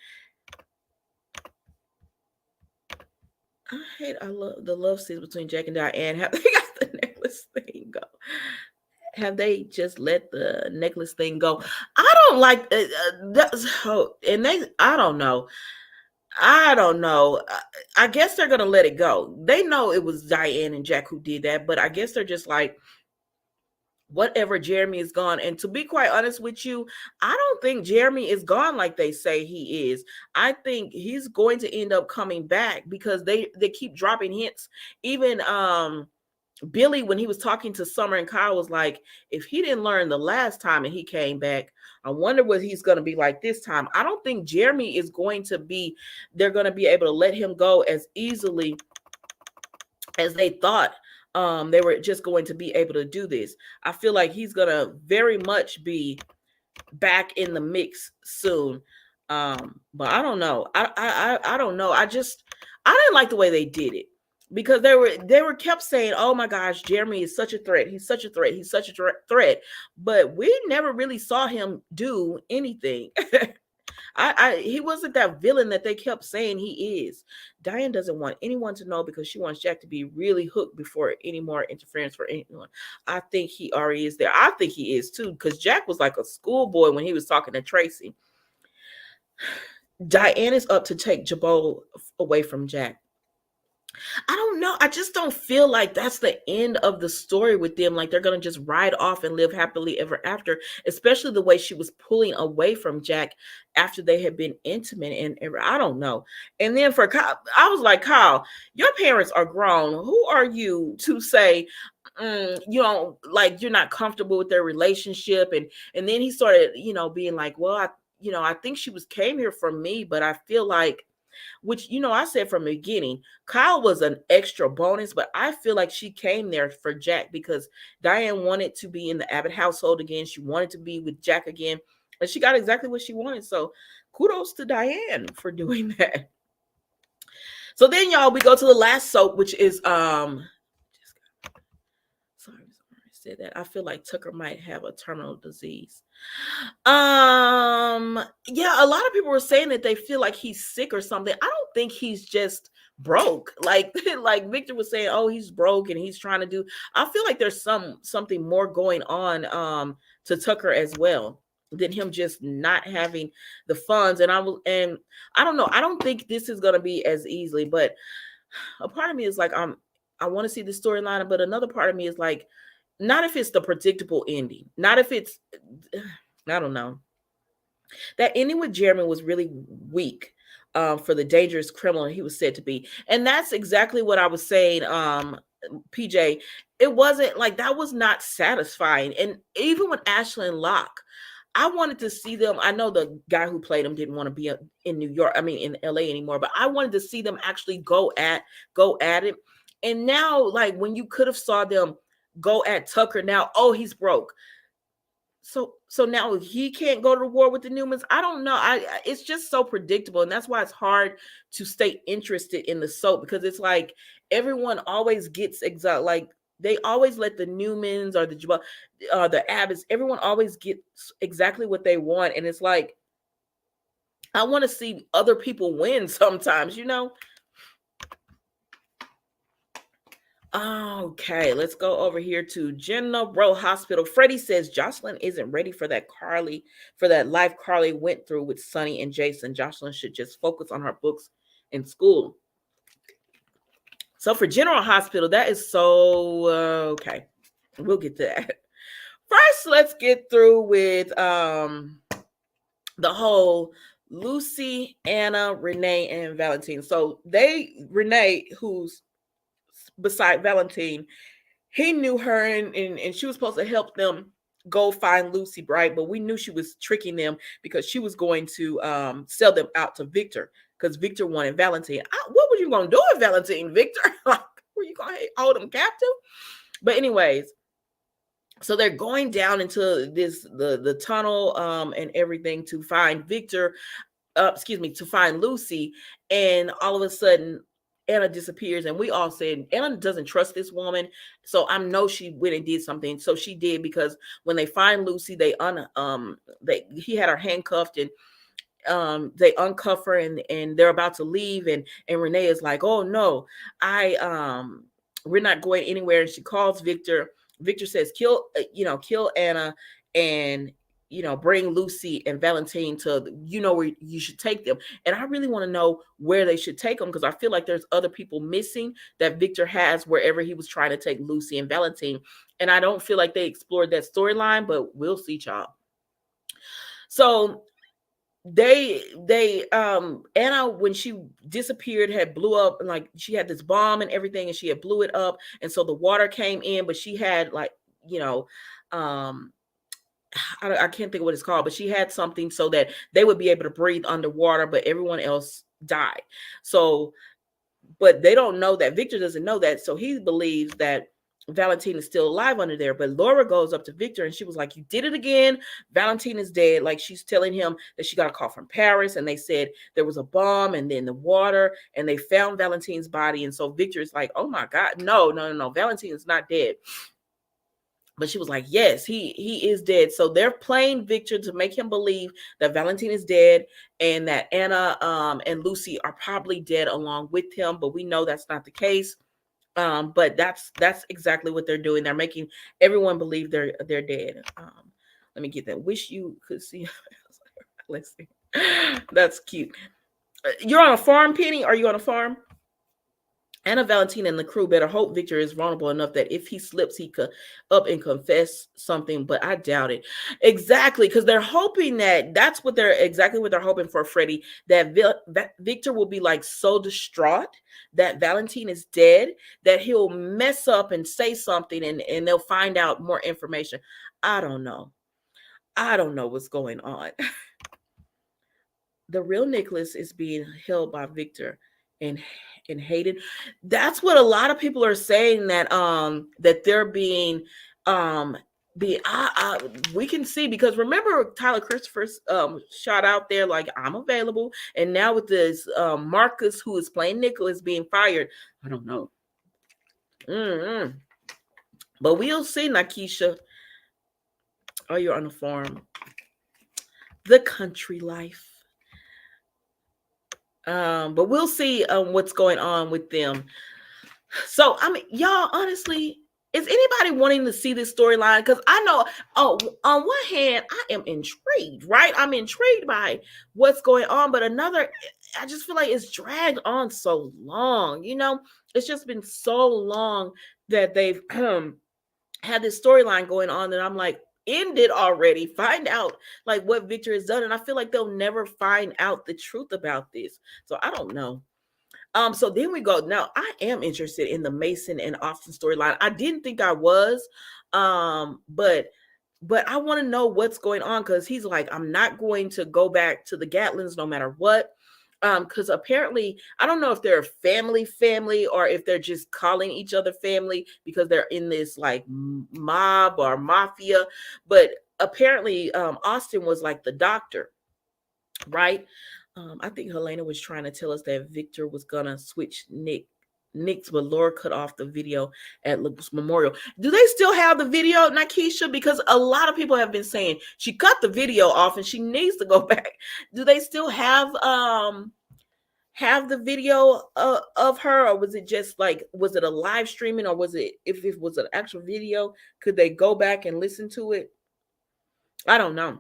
S1: I love the love scenes between Jack and Diane. Have they got the necklace thing go? Have they just let the necklace thing go? I don't like and I don't know. I guess they're gonna let it go. They know it was Diane and Jack who did that, but I guess they're just like, whatever, Jeremy is gone. And to be quite honest with you, I don't think Jeremy is gone like they say he is. I think he's going to end up coming back, because they keep dropping hints. Even Billy, when he was talking to Summer and Kyle, was like, if he didn't learn the last time and he came back, I wonder what he's going to be like this time. I don't think Jeremy is going to be, they're going to be able to let him go as easily as they thought. They were just going to be able to do this. I feel like he's going to very much be back in the mix soon. But I don't know. I don't know. I didn't like the way they did it, because they were kept saying, "Oh my gosh, Jeremy is such a threat. He's such a threat. He's such a threat." But we never really saw him do anything. He wasn't that villain that they kept saying he is. Diane doesn't want anyone to know because she wants Jack to be really hooked before any more interference for anyone. I think he already is there. I think he is too, because Jack was like a schoolboy when he was talking to Tracy. Diane is up to take Jabot away from Jack. I don't know. I just don't feel like that's the end of the story with them. Like they're going to just ride off and live happily ever after, especially the way she was pulling away from Jack after they had been intimate. And I don't know. And then for Kyle, I was like, Kyle, your parents are grown. Who are you to say, you know, like you're not comfortable with their relationship? And then he started, being like, well, I think she came here for me, but I feel like, which, I said from the beginning, Kyle was an extra bonus, but I feel like she came there for Jack because Diane wanted to be in the Abbott household again. She wanted to be with Jack again, and she got exactly what she wanted. So kudos to Diane for doing that. So then, y'all, we go to the last soap, which is sorry, I said that. I feel like Tucker might have a terminal disease. Yeah, a lot of people were saying that they feel like he's sick or something. I don't think he's just broke. Like like Victor was saying, oh, he's broke and he's trying to do. I feel like there's something more going on to Tucker as well than him just not having the funds. And I don't know. I don't think this is gonna be as easily, but a part of me is like, I want to see the storyline, but another part of me is like, not if it's the predictable ending, not if it's, I don't know. That ending with Jeremy was really weak for the dangerous criminal he was said to be. And that's exactly what I was saying, PJ. It wasn't like, that was not satisfying. And even with Ashley and Locke, I wanted to see them. I know the guy who played him didn't want to be in New York, in LA anymore, but I wanted to see them actually go at it. And now, like, when you could have saw them go at Tucker now, oh, he's broke. So now he can't go to war with the Newmans. I don't know. It's just so predictable, and that's why it's hard to stay interested in the soap, because it's like everyone always gets like they always let the Newmans or the Abbotts, everyone always gets exactly what they want, and it's like I want to see other people win sometimes, Okay, let's go over here to General Hospital. Freddie says Jocelyn isn't ready for that life Carly went through with Sonny and Jason. Jocelyn should just focus on her books and school. So for General Hospital, that is so okay. We'll get to that. First, let's get through with the whole Lucy, Anna, Renee, and Valentine. So Renee, who's beside Valentine, he knew her and she was supposed to help them go find Lucy, right? But we knew she was tricking them because she was going to sell them out to Victor, because Victor wanted Valentine. What were you going to do with Valentine, Victor? Like, were you going to hold him captive? But anyways, so they're going down into the tunnel and everything to find Victor, to find Lucy, and all of a sudden Anna disappears, and we all said Anna doesn't trust this woman, so I know she went and did something. So she did, because when they find Lucy, he had her handcuffed, and they uncuff her, and they're about to leave, and Renee is like, oh no, we're not going anywhere. And she calls Victor. Victor says, kill Anna, and bring Lucy and Valentine to where you should take them. And I really want to know where they should take them, because I feel like there's other people missing that Victor has wherever he was trying to take Lucy and Valentine. And I don't feel like they explored that storyline, but we'll see, y'all. So Anna, when she disappeared, had blew up, and like she had this bomb and everything, and she had blew it up, and so the water came in, but she had like, you know, um I can't think of what it's called, but she had something so that they would be able to breathe underwater, but everyone else died. So, but they don't know that. Victor doesn't know that, so he believes that Valentine is still alive under there. But Laura goes up to Victor and she was like, "You did it again. Valentine is dead." Like, she's telling him that she got a call from Paris and they said there was a bomb and then the water and they found Valentine's body. And so Victor is like, "Oh my God, no, no, no, no. Valentine is not dead." But she was like, "Yes, he is dead." So they're playing Victor to make him believe that Valentine is dead and that Anna and Lucy are probably dead along with him. But we know that's not the case. But that's exactly what they're doing. They're making everyone believe they're dead. Let me get that. Wish you could see. Let's see. That's cute. You're on a farm, Penny? Are you on a farm? Anna, Valentina, and the crew better hope Victor is vulnerable enough that if he slips, he could up and confess something, but I doubt it. Exactly, because they're hoping that's what they're exactly what they're hoping for, Freddie, that Victor will be like so distraught that Valentine is dead that he'll mess up and say something and they'll find out more information. I don't know. I don't know what's going on. The real Nicholas is being held by Victor and hated. That's what a lot of people are saying, that they're being we can see, because remember Tyler Christopher's shot out there like, "I'm available," and now with this Marcus, who is playing Nicholas, being fired. I don't know. But we'll see, Nakisha. Oh, you're on the farm. The country life. But we'll see what's going on with them. So, I mean, y'all, honestly, is anybody wanting to see this storyline? Because I know, on one hand, I am intrigued, right? I'm intrigued by what's going on, but I just feel like it's dragged on so long. It's just been so long that they've had this storyline going on that I'm like, end it already. Find out like what Victor has done, and I feel like they'll never find out the truth about this. So I don't know. So then we go. Now I am interested in the Mason and Austin storyline. I didn't think I was, but I want to know what's going on, because he's like, "I'm not going to go back to the Gatlins no matter what." Because apparently, I don't know if they're family or if they're just calling each other family because they're in this like mob or mafia. But apparently, Austin was like the doctor, right? I think Helena was trying to tell us that Victor was gonna switch Nick's, but Laura cut off the video at Luke's memorial. Do they still have the video, Nakisha? Because a lot of people have been saying she cut the video off and she needs to go back. Do they still have the video of her, or was it just like, was it a live streaming, or was it, if it was an actual video, could they go back and listen to it? I don't know.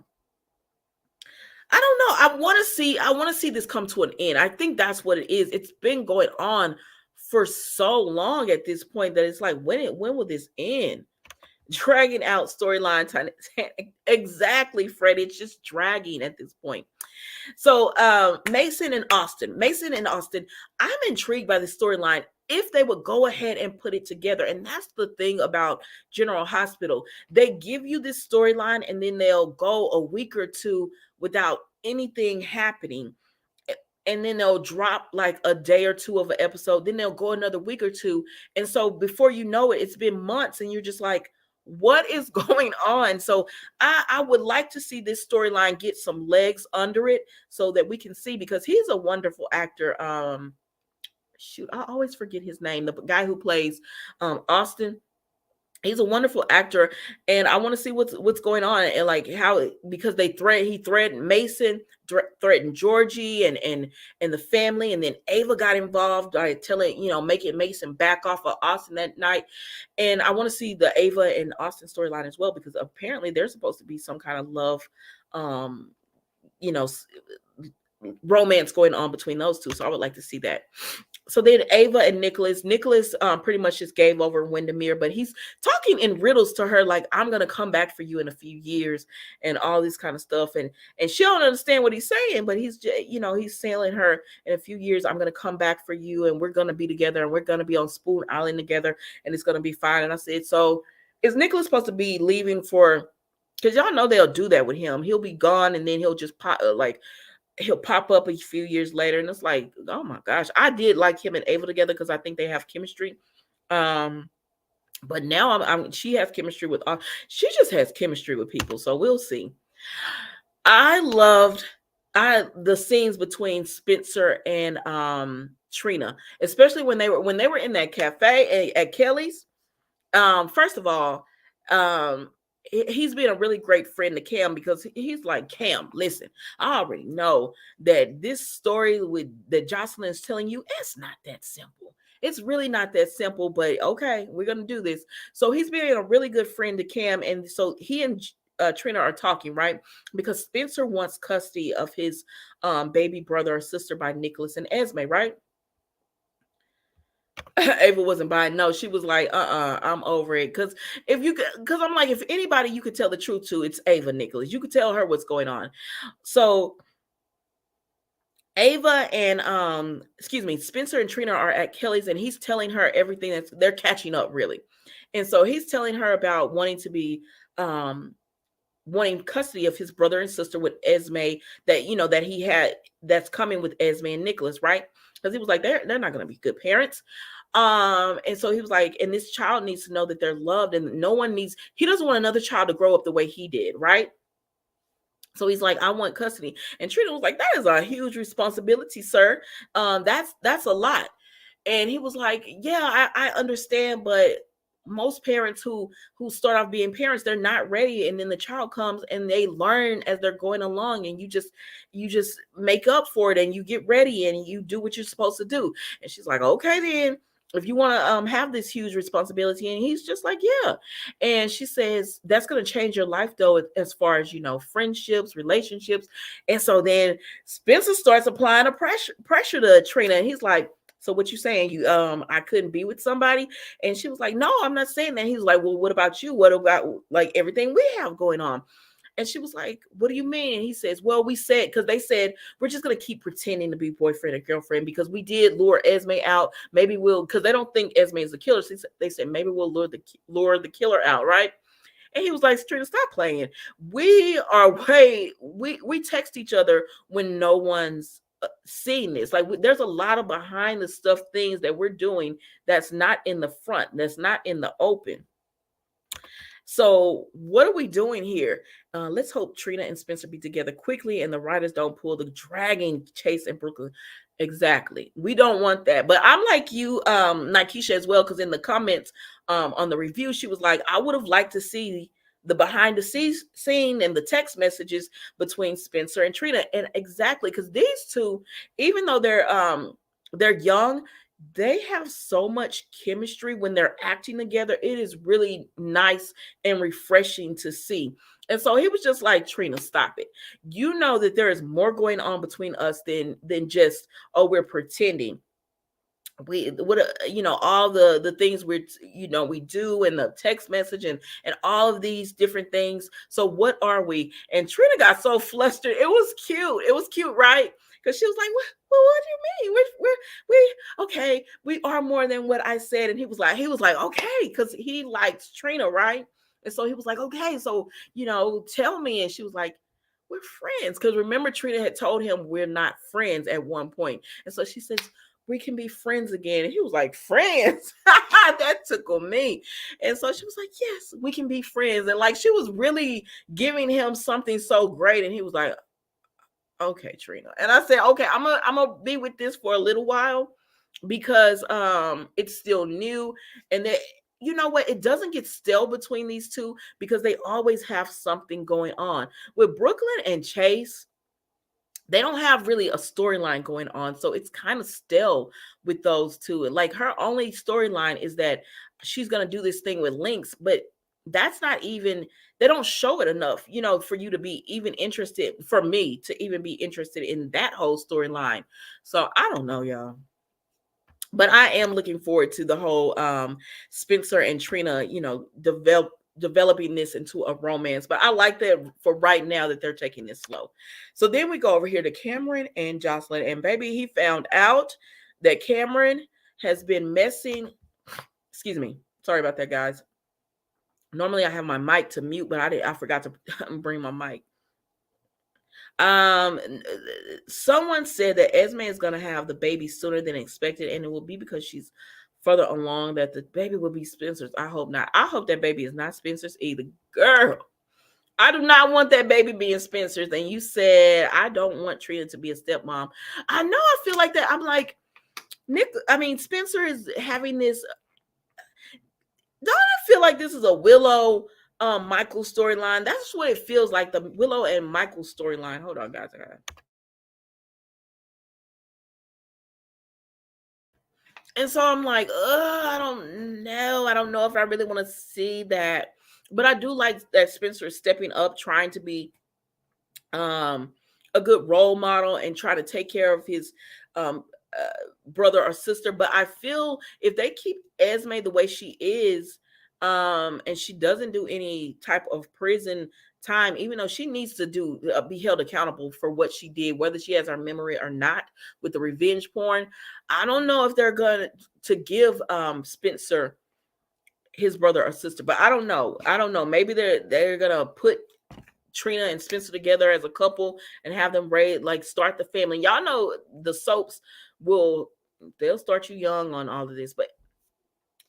S1: I want to see this come to an end. I think that's what it is. It's been going on for so long at this point that it's like, when will this end? Dragging out storyline time. Exactly, Fred. It's just dragging at this point. So Mason and Austin, I'm intrigued by the storyline if they would go ahead and put it together. And that's the thing about General Hospital. They give you this storyline and then they'll go a week or two without anything happening. And then they'll drop like a day or two of an episode. Then they'll go another week or two. And so before you know it, it's been months and you're just like, what is going on? So I would like to see this storyline get some legs under it so that we can see, because he's a wonderful actor. Shoot, I always forget his name. The guy who plays Austin. He's a wonderful actor, and I want to see what's going on, and like how, because he threatened Mason, threatened Georgie and the family, and then Ava got involved by making Mason back off of Austin that night. And I want to see the Ava and Austin storyline as well, because apparently there's supposed to be some kind of love, romance going on between those two. So I would like to see that. So then Ava and Nicholas pretty much just gave over Windermere, but he's talking in riddles to her, like, I'm gonna come back for you in a few years and all this kind of stuff. And she don't understand what he's saying, but he's telling her, in a few years I'm gonna come back for you and we're gonna be together and we're gonna be on Spoon Island together and it's gonna be fine. And I said, so is Nicholas supposed to be leaving for, because y'all know they'll do that with him. He'll be gone and then he'll just pop like he'll pop up a few years later, and it's like, oh my gosh, I did like him and Ava together because I think they have chemistry. Um, but now she has chemistry with she just has chemistry with people, so we'll see. I loved the scenes between Spencer and Trina, especially when they were in that cafe at Kelly's. First of all, he's been a really great friend to Cam, because he's like, Cam, listen, I already know that this story that Jocelyn is telling you, it's not that simple. It's really not that simple, but okay, we're gonna do this. So he's being a really good friend to Cam, and so he and Trina are talking, right? Because Spencer wants custody of his baby brother or sister by Nicholas and Esme, right? Ava wasn't buying. No, she was like, I'm over it. Because I'm like, if anybody you could tell the truth to, it's Ava Nicholas. You could tell her what's going on. So Ava and Spencer and Trina are at Kelly's, and he's telling her everything they're catching up, really. And so he's telling her about wanting custody of his brother and sister with Esme, that's coming with Esme and Nicholas, right? Because he was like, they're not going to be good parents. And so he was like, and this child needs to know that they're loved, and he doesn't want another child to grow up the way he did, right? So he's like, I want custody. And Trina was like, that is a huge responsibility, sir. That's a lot. And he was like, yeah, I understand, but most parents who start off being parents, they're not ready, and then the child comes and they learn as they're going along, and you just make up for it and you get ready and you do what you're supposed to do. And she's like, okay, then if you want to have this huge responsibility. And he's just like, yeah. And she says, that's going to change your life, though, as far as friendships, relationships. And so then Spencer starts applying a pressure to Trina, and he's like, so what you saying? I couldn't be with somebody? And she was like, no, I'm not saying that. He was like, well, what about you? What about like everything we have going on? And she was like, what do you mean? And he says, well, because they said, we're just going to keep pretending to be boyfriend and girlfriend because we did lure Esme out. Maybe because they don't think Esme is a killer. So they said, maybe we'll lure the killer out, right? And he was like, Trina, stop playing. We text each other when no one's seeing this. Like, there's a lot of behind the stuff things that we're doing that's not in the front, that's not in the open. So what are we doing here? Let's hope Trina and Spencer be together quickly and the writers don't pull the dragging chase in Brooklyn. Exactly. We don't want that. But I'm like you, Nikesha, as well, because in the comments on the review, she was like, I would have liked to see the behind the scenes scene and the text messages between Spencer and Trina. And exactly, because these two, even though they're young, they have so much chemistry when they're acting together. It is really nice and refreshing to see. And so he was just like, Trina, stop it. You know that there is more going on between us than just, oh, we're pretending. All the things we do, and the text message and all of these different things. So what are we? And Trina got so flustered. It was cute, right? Because she was like, what do you mean? We okay, we are more than what I said. And he was like, okay, because he likes Trina, right? And so he was like, okay, so tell me. And she was like, we're friends. Because remember, Trina had told him we're not friends at one point. And so she says, we can be friends again. And he was like, friends? That tickled me. And so she was like, yes, we can be friends. And like, she was really giving him something so great. And he was like, okay, Trina. And I said, okay, I'm gonna be with this for a little while because it's still new. And that, you know what, it doesn't get stale between these two because they always have something going on. With Brooklyn and Chase, they don't have really a storyline going on, so it's kind of stale with those two. Like, her only storyline is that she's going to do this thing with Lynx, but that's not even, they don't show it enough, for you to be even interested, for me to even be interested in that whole storyline. So I don't know, y'all. But I am looking forward to the whole Spencer and Trina, developing this into a romance. But I like that for right now that they're taking this slow. So then we go over here to Cameron and Jocelyn, and baby, he found out that Cameron has been messing. Excuse me, sorry about that, guys. Normally I have my mic to mute, but I forgot to bring my mic. Um, Someone said that Esme is going to have the baby sooner than expected, and it will be because she's further along that the baby will be Spencer's. I hope not. I hope that baby is not Spencer's either. Girl, I do not want that baby being Spencer's. And you said I don't want Trina to be a stepmom. I know I feel like that. I'm like, Spencer is having this. Don't I feel like this is a Willow Michael storyline? That's what it feels like, the Willow and Michael storyline. Hold on, guys. And so I'm like, I don't know. I don't know if I really want to see that. But I do like that Spencer is stepping up, trying to be um a good role model and try to take care of his um brother or sister. But I feel if they keep Esme the way she is, and she doesn't do any type of prison time, even though she needs to do be held accountable for what she did, whether she has her memory or not, with the revenge porn. I don't know if they're going to give Spencer his brother or sister, but I don't know, maybe they're gonna put Trina and Spencer together as a couple and have them raise, like, start the family. Y'all know the soaps they'll start you young on all of this. But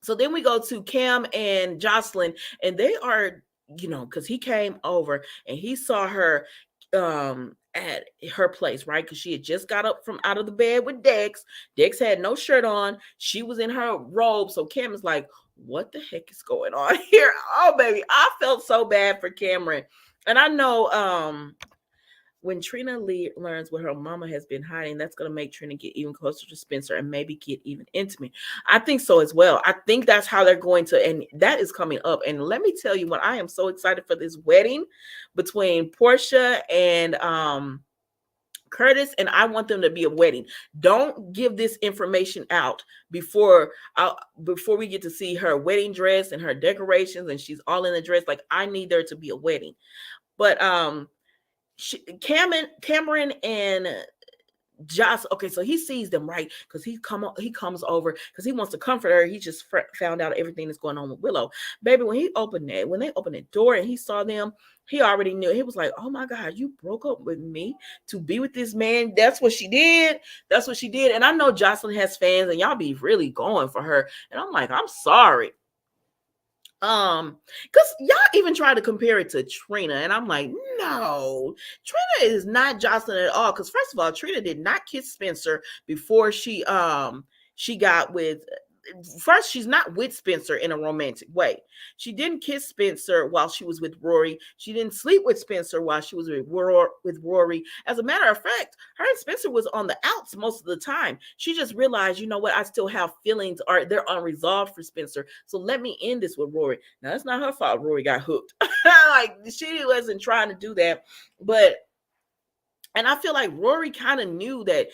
S1: so then we go to Cam and Jocelyn, and they are, because he came over and he saw her at her place, right? Because she had just got up from out of the bed with Dex. Dex had no shirt on. She was in her robe. So Cam is like, what the heck is going on here? Oh, baby. I felt so bad for Cameron. And I know when Trina learns what her mama has been hiding, that's going to make Trina get even closer to Spencer and maybe get even intimate. I think so as well. I think that's how they're going to, and that is coming up. And let me tell you what, I am so excited for this wedding between Portia and Curtis, and I want them to be a wedding. Don't give this information out before we get to see her wedding dress and her decorations, and she's all in the dress. Like, I need there to be a wedding. But Cameron and Joss. Okay, so he sees them, right? Because he comes over because he wants to comfort her. He just found out everything that's going on with Willow, baby. When they opened the door and he saw them, he already knew. He was like, "Oh my God, you broke up with me to be with this man." That's what she did. That's what she did. And I know Jocelyn has fans, and y'all be really going for her. And I'm like, I'm sorry. Because y'all even try to compare it to Trina, and I'm like, no, Trina is not Jocelyn at all. Because first of all, Trina did not kiss Spencer before she got with. First, she's not with Spencer in a romantic way. She didn't kiss Spencer while she was with Rory. She didn't sleep with Spencer while she was with Rory. As a matter of fact, her and Spencer was on the outs most of the time. She just realized, you know what, I still have feelings, or they're unresolved for Spencer. So let me end this with Rory. Now, that's not her fault. Rory got hooked. Like, she wasn't trying to do that. And I feel like Rory kind of knew that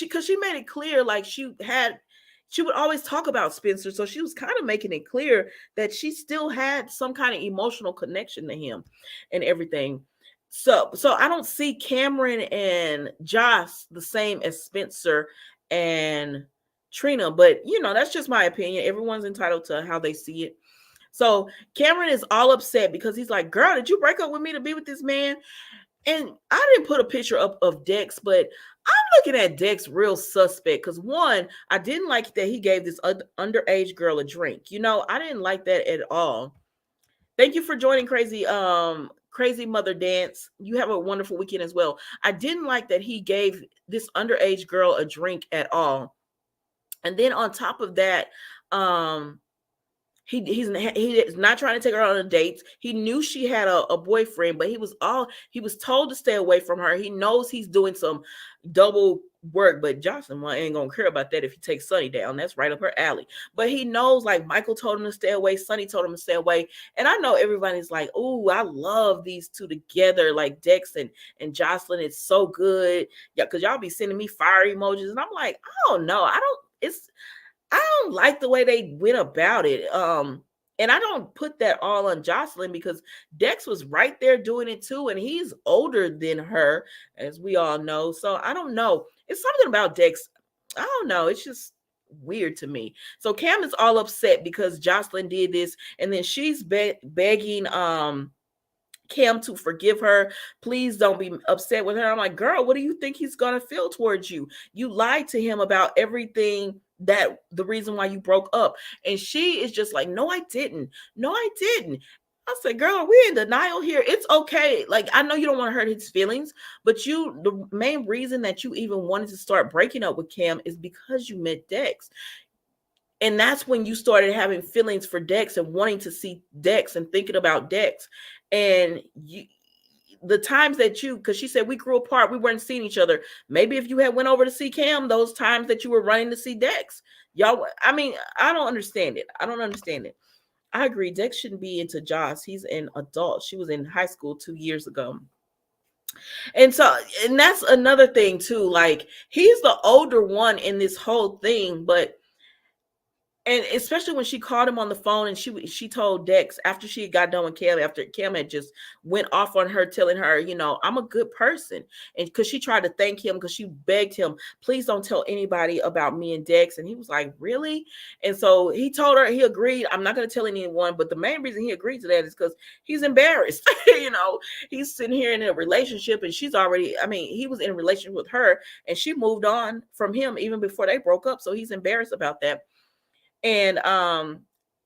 S1: because she made it clear, like, she would always talk about Spencer. So she was kind of making it clear that she still had some kind of emotional connection to him and everything. So I don't see Cameron and Joss the same as Spencer and Trina, but that's just my opinion. Everyone's entitled to how they see it. So Cameron is all upset because he's like, girl, did you break up with me to be with this man? And I didn't put a picture up of Dex, but I'm looking at Dex real suspect because, one, I didn't like that he gave this underage girl a drink. I didn't like that at all. Thank you for joining Crazy Mother Dance. You have a wonderful weekend as well. I didn't like that he gave this underage girl a drink at all. And then on top of that, he's not trying to take her on a date. He knew she had a boyfriend, but he was told to stay away from her. He knows he's doing some double work, but Jocelyn ain't gonna care about that if he takes Sunny down. That's right up her alley. But he knows, like, Michael told him to stay away, Sunny told him to stay away. And I know everybody's like, oh, I love these two together, like Dex and Jocelyn. It's so good. Yeah, because y'all be sending me fire emojis. And I'm like, oh no, I don't, I don't like the way they went about it. And I don't put that all on Jocelyn because Dex was right there doing it too, and he's older than her, as we all know. So I don't know. It's something about Dex. I don't know. It's just weird to me. So Cam is all upset because Jocelyn did this, and then she's begging Cam to forgive her. Please don't be upset with her. I'm like, girl, what do you think he's gonna feel towards you? You lied to him about everything, that the reason why you broke up. And she is just like, no, I didn't. No, I didn't. I said, girl, are we in denial here? It's okay. Like, I know you don't want to hurt his feelings, but the main reason that you even wanted to start breaking up with Cam is because you met Dex. And that's when you started having feelings for Dex and wanting to see Dex and thinking about Dex. And the times that because she said we grew apart, we weren't seeing each other. Maybe if you had went over to see Cam, those times that you were running to see Dex, y'all. I mean, I don't understand it. I don't understand it. I agree. Dex shouldn't be into Joss. He's an adult. She was in high school 2 years ago. And so, and that's another thing too. Like, he's the older one in this whole thing, but and especially when she called him on the phone and she told Dex after she got done with Cam, after Cam had just went off on her, telling her, I'm a good person. And because she tried to thank him, because she begged him, please don't tell anybody about me and Dex. And he was like, really? And so he told her, he agreed, I'm not going to tell anyone. But the main reason he agreed to that is because he's embarrassed. He's sitting here in a relationship, and she's already, he was in a relationship with her, and she moved on from him even before they broke up. So he's embarrassed about that. And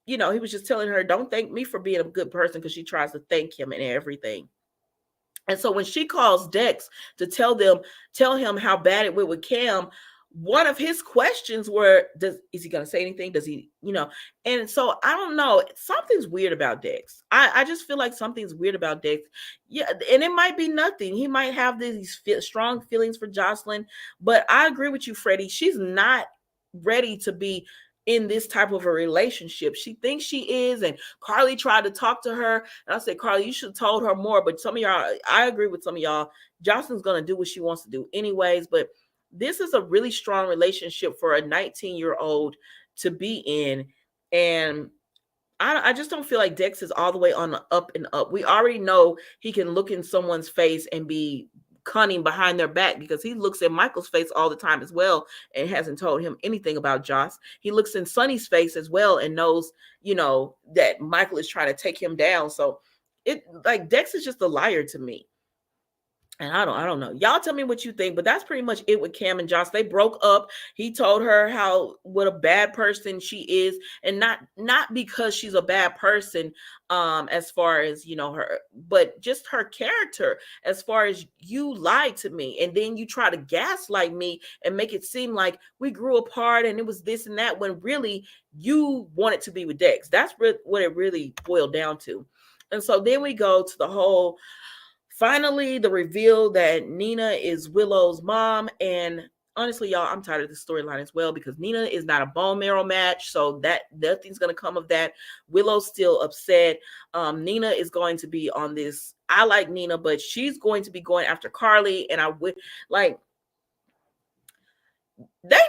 S1: he was just telling her, don't thank me for being a good person, because she tries to thank him and everything. And so when she calls Dex to tell him how bad it went with Cam, one of his questions were, is he going to say anything? Does he, and so I don't know. Something's weird about Dex. I just feel like something's weird about Dex. Yeah. And it might be nothing. He might have these strong feelings for Jocelyn, but I agree with you, Freddie. She's not ready to be in this type of a relationship. She thinks she is, and Carly tried to talk to her, and I said, Carly, you should have told her more. But some of y'all, I agree with some of y'all, Jocelyn's gonna do what she wants to do anyways. But this is a really strong relationship for a 19-year-old to be in. And I just don't feel like Dex is all the way on the up and up. We already know he can look in someone's face and be cunning behind their back, because he looks at Michael's face all the time as well and hasn't told him anything about Joss. He looks in Sonny's face as well and knows, that Michael is trying to take him down. So Dex is just a liar to me. And I don't know. Y'all tell me what you think, but that's pretty much it with Cam and Joss. They broke up. He told her what a bad person she is, and not because she's a bad person, as far as her, but just her character. As far as, you lied to me, and then you try to gaslight me and make it seem like we grew apart and it was this and that, when really you wanted to be with Dex. That's what it really boiled down to. And so then we go to the whole. Finally, the reveal that Nina is Willow's mom. And honestly, y'all, I'm tired of this storyline as well, because Nina is not a bone marrow match. So that nothing's going to come of that. Willow's still upset. Nina is going to be on this. I like Nina, but she's going to be going after Carly. And I would they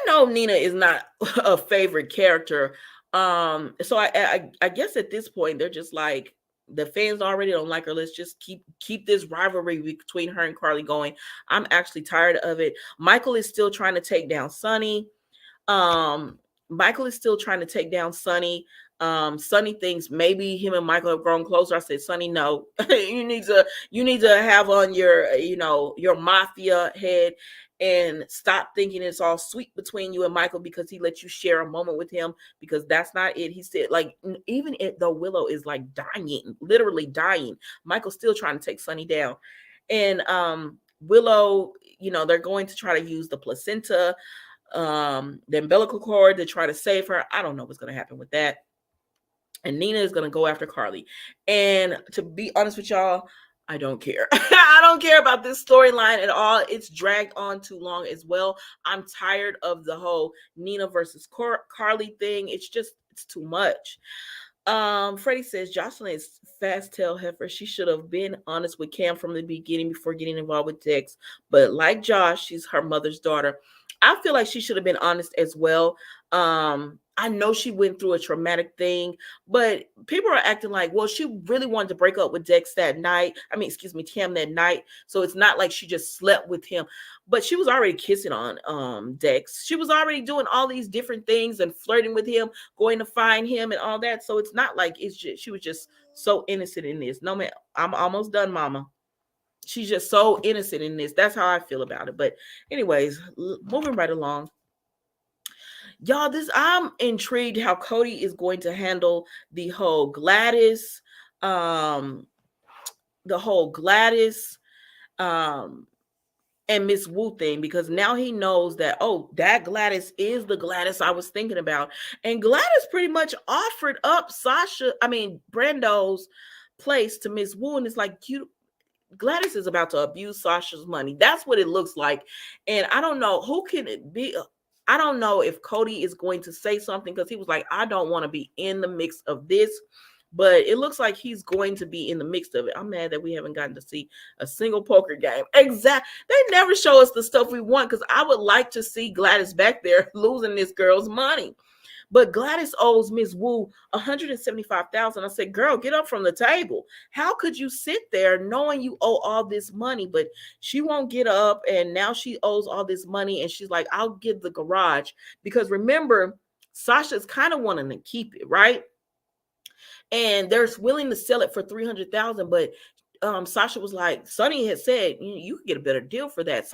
S1: know Nina is not a favorite character. So I guess at this point, they're just like, the fans already don't like her. Let's just keep this rivalry between her and Carly going. I'm actually tired of it. Michael is still trying to take down Sonny. Michael is still trying to take down Sonny. Sonny thinks maybe him and Michael have grown closer. I said, Sonny, no. you need to have on your mafia head and stop thinking it's all sweet between you and Michael because he let you share a moment with him, because that's not it. He said, like, even though Willow is like dying, literally dying, Michael's still trying to take Sonny down. And Willow, they're going to try to use the placenta, the umbilical cord, to try to save her. I don't know what's going to happen with that. And Nina is going to go after Carly. And to be honest with y'all, I don't care. I don't care about this storyline at all. It's dragged on too long as well. I'm tired of the whole Nina versus Carly thing. It's too much. Freddie says Jocelyn is fast tail heifer. She should have been honest with Cam from the beginning before getting involved with Dex. But like Josh, she's her mother's daughter. I feel like she should have been honest as well. I know she went through a traumatic thing, but people are acting like, well, she really wanted to break up with Dex that night. I mean, excuse me, Tim that night. So it's not like she just slept with him, but she was already kissing on Dex. She was already doing all these different things and flirting with him, going to find him and all that. So it's not like it's just she was just so innocent in this. No man, I'm almost done, mama. She's just so innocent in this. That's how I feel about it. But anyways, moving right along. Y'all, this I'm intrigued how Cody is going to handle the whole Gladys, um, the whole Gladys, um, and Miss Wu thing, because now he knows that, oh, that Gladys is the Gladys I was thinking about. And Gladys pretty much offered up Brando's place to Miss Wu, and it's like, Gladys is about to abuse Sasha's money. That's what it looks like. And I don't know who can it be. I don't know if Cody is going to say something, because he was like, I don't want to be in the mix of this. But it looks like he's going to be in the mix of it. I'm mad that we haven't gotten to see a single poker game. Exactly. They never show us the stuff we want, because I would like to see Gladys back there losing this girl's money. But Gladys owes Miss Wu $175,000. I said, girl, get up from the table. How could you sit there knowing you owe all this money? But she won't get up, and now she owes all this money, and she's like, I'll give the garage. Because remember, Sasha's kind of wanting to keep it, right? And they're willing to sell it for $300,000, but Sasha was like, Sonny had said, you could get a better deal for that.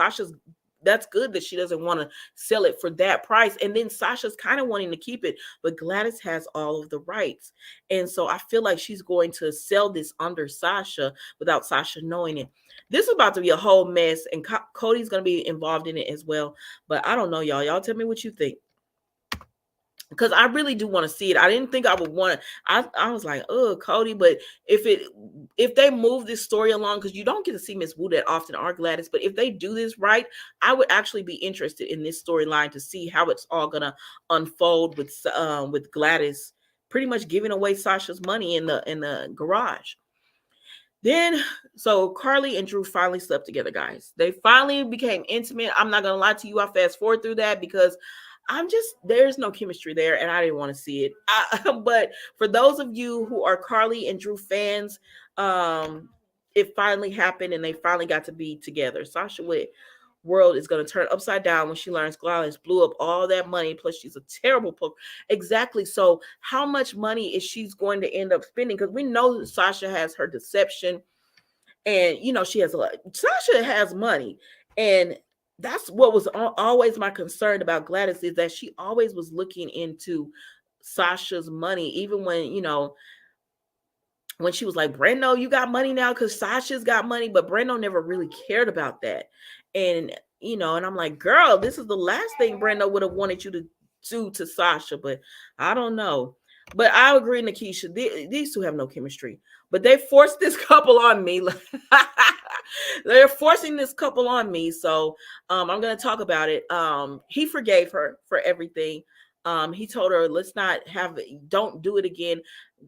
S1: That's good that she doesn't want to sell it for that price. And then Sasha's kind of wanting to keep it, but Gladys has all of the rights. And so I feel like she's going to sell this under Sasha without Sasha knowing it. This is about to be a whole mess, and Cody's going to be involved in it as well. But I don't know, y'all. Y'all tell me what you think, because I really do want to see it. I didn't think I would want to. I was like, oh, Cody. But if they move this story along, because you don't get to see Miss Wu that often, or Gladys, but if they do this right, I would actually be interested in this storyline to see how it's all gonna unfold with Gladys pretty much giving away Sasha's money in the garage. Then, so Carly and Drew finally slept together, guys. They finally became intimate. I'm not gonna lie to you. I fast forward through that because there's no chemistry there, and I didn't want to see it. But for those of you who are Carly and Drew fans, it finally happened, and they finally got to be together. Sasha Witt world is going to turn upside down when she learns Gladys blew up all that money. Plus, she's a terrible poker. Exactly. So, how much money is she's going to end up spending? Because we know that Sasha has her deception, and she has a lot. Sasha has money, and that's what was always my concern about Gladys, is that she always was looking into Sasha's money, even when she was like, Brendo, you got money now because Sasha's got money, but Brendo never really cared about that. And I'm like, girl, this is the last thing Brendo would have wanted you to do to Sasha, but I don't know. But I agree, Nikisha, these two have no chemistry, but they forced this couple on me. They're forcing this couple on me. So I'm going to talk about it. He forgave her for everything. He told her, don't do it again.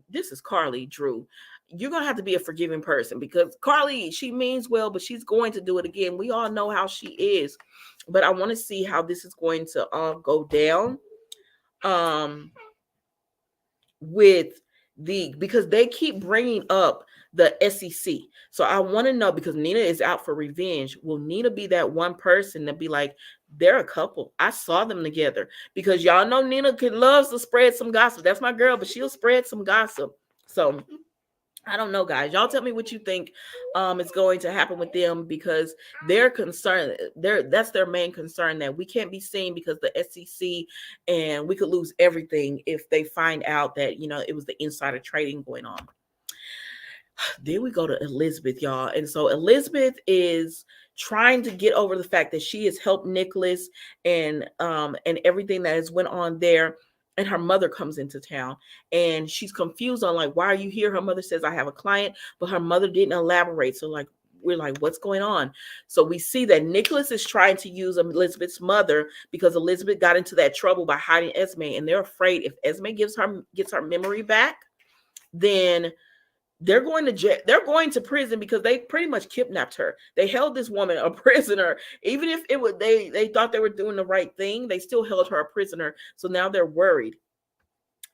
S1: This is Carly, Drew. You're going to have to be a forgiving person, because Carly, she means well, but she's going to do it again. We all know how she is, but I want to see how this is going to go down. Because they keep bringing up the SEC. So I want to know, because Nina is out for revenge. Will Nina be that one person to be like, they're a couple? I saw them together. Because y'all know Nina loves to spread some gossip. That's my girl, but she'll spread some gossip. So I don't know, guys. Y'all tell me what you think is going to happen with them, because they're concerned. That's their main concern, that we can't be seen because the SEC, and we could lose everything if they find out that it was the insider trading going on. Then we go to Elizabeth, y'all. And so Elizabeth is trying to get over the fact that she has helped Nicholas and everything that has went on there. And her mother comes into town, and she's confused on like, why are you here? Her mother says, I have a client, but her mother didn't elaborate. So we're like, what's going on? So we see that Nicholas is trying to use Elizabeth's mother, because Elizabeth got into that trouble by hiding Esme, and they're afraid if Esme gets her memory back, then they're going to jail, they're going to prison because they pretty much kidnapped her. They held this woman a prisoner. Even if it was they thought they were doing the right thing, they still held her a prisoner. So now they're worried.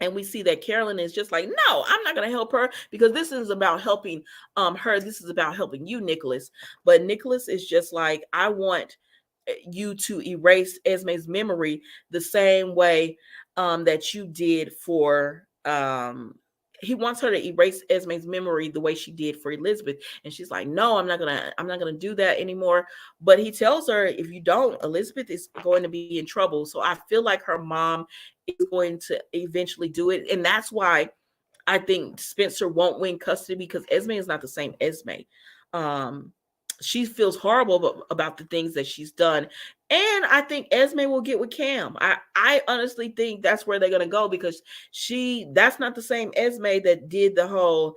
S1: And we see that Carolyn is just like, no, I'm not going to help her because this is about helping her. This is about helping you, Nicholas. But Nicholas is just like, I want you to erase Esme's memory the same way that you did for he wants her to erase Esme's memory the way she did for Elizabeth. And she's like, no, I'm not gonna do that anymore. But he tells her, if you don't, Elizabeth is going to be in trouble. So I feel like her mom is going to eventually do it. And that's why I think Spencer won't win custody, because Esme is not the same Esme. Um, she feels horrible about the things that she's done. And I think Esme will get with Cam. I honestly think that's where they're going to go, because that's not the same Esme that did the whole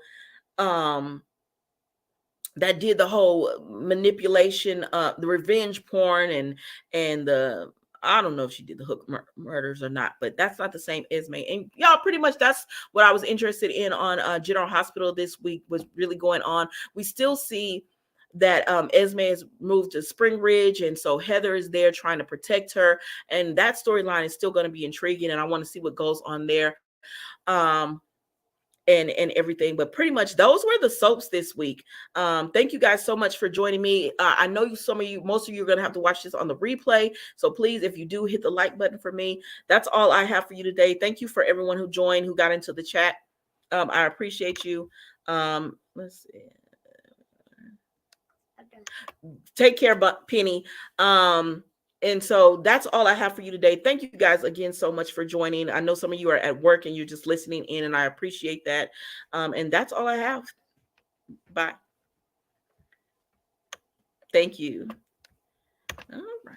S1: manipulation, the revenge porn, and the, I don't know if she did the hook murders or not, but that's not the same Esme. And y'all, pretty much that's what I was interested in on General Hospital this week, was really going on. We still see that Esme has moved to Spring Ridge, and so Heather is there trying to protect her, and that storyline is still going to be intriguing, and I want to see what goes on there. And everything. But pretty much those were the soaps this week. Thank you guys so much for joining me. I know most of you are going to have to watch this on the replay. So please, if you do, hit the like button for me. That's all I have for you today. Thank you for everyone who joined, who got into the chat. I appreciate you. Let's see. Take care, Penny. And so that's all I have for you today. Thank you guys again so much for joining. I know some of you are at work and you're just listening in, and I appreciate that. And that's all I have. Bye. Thank you.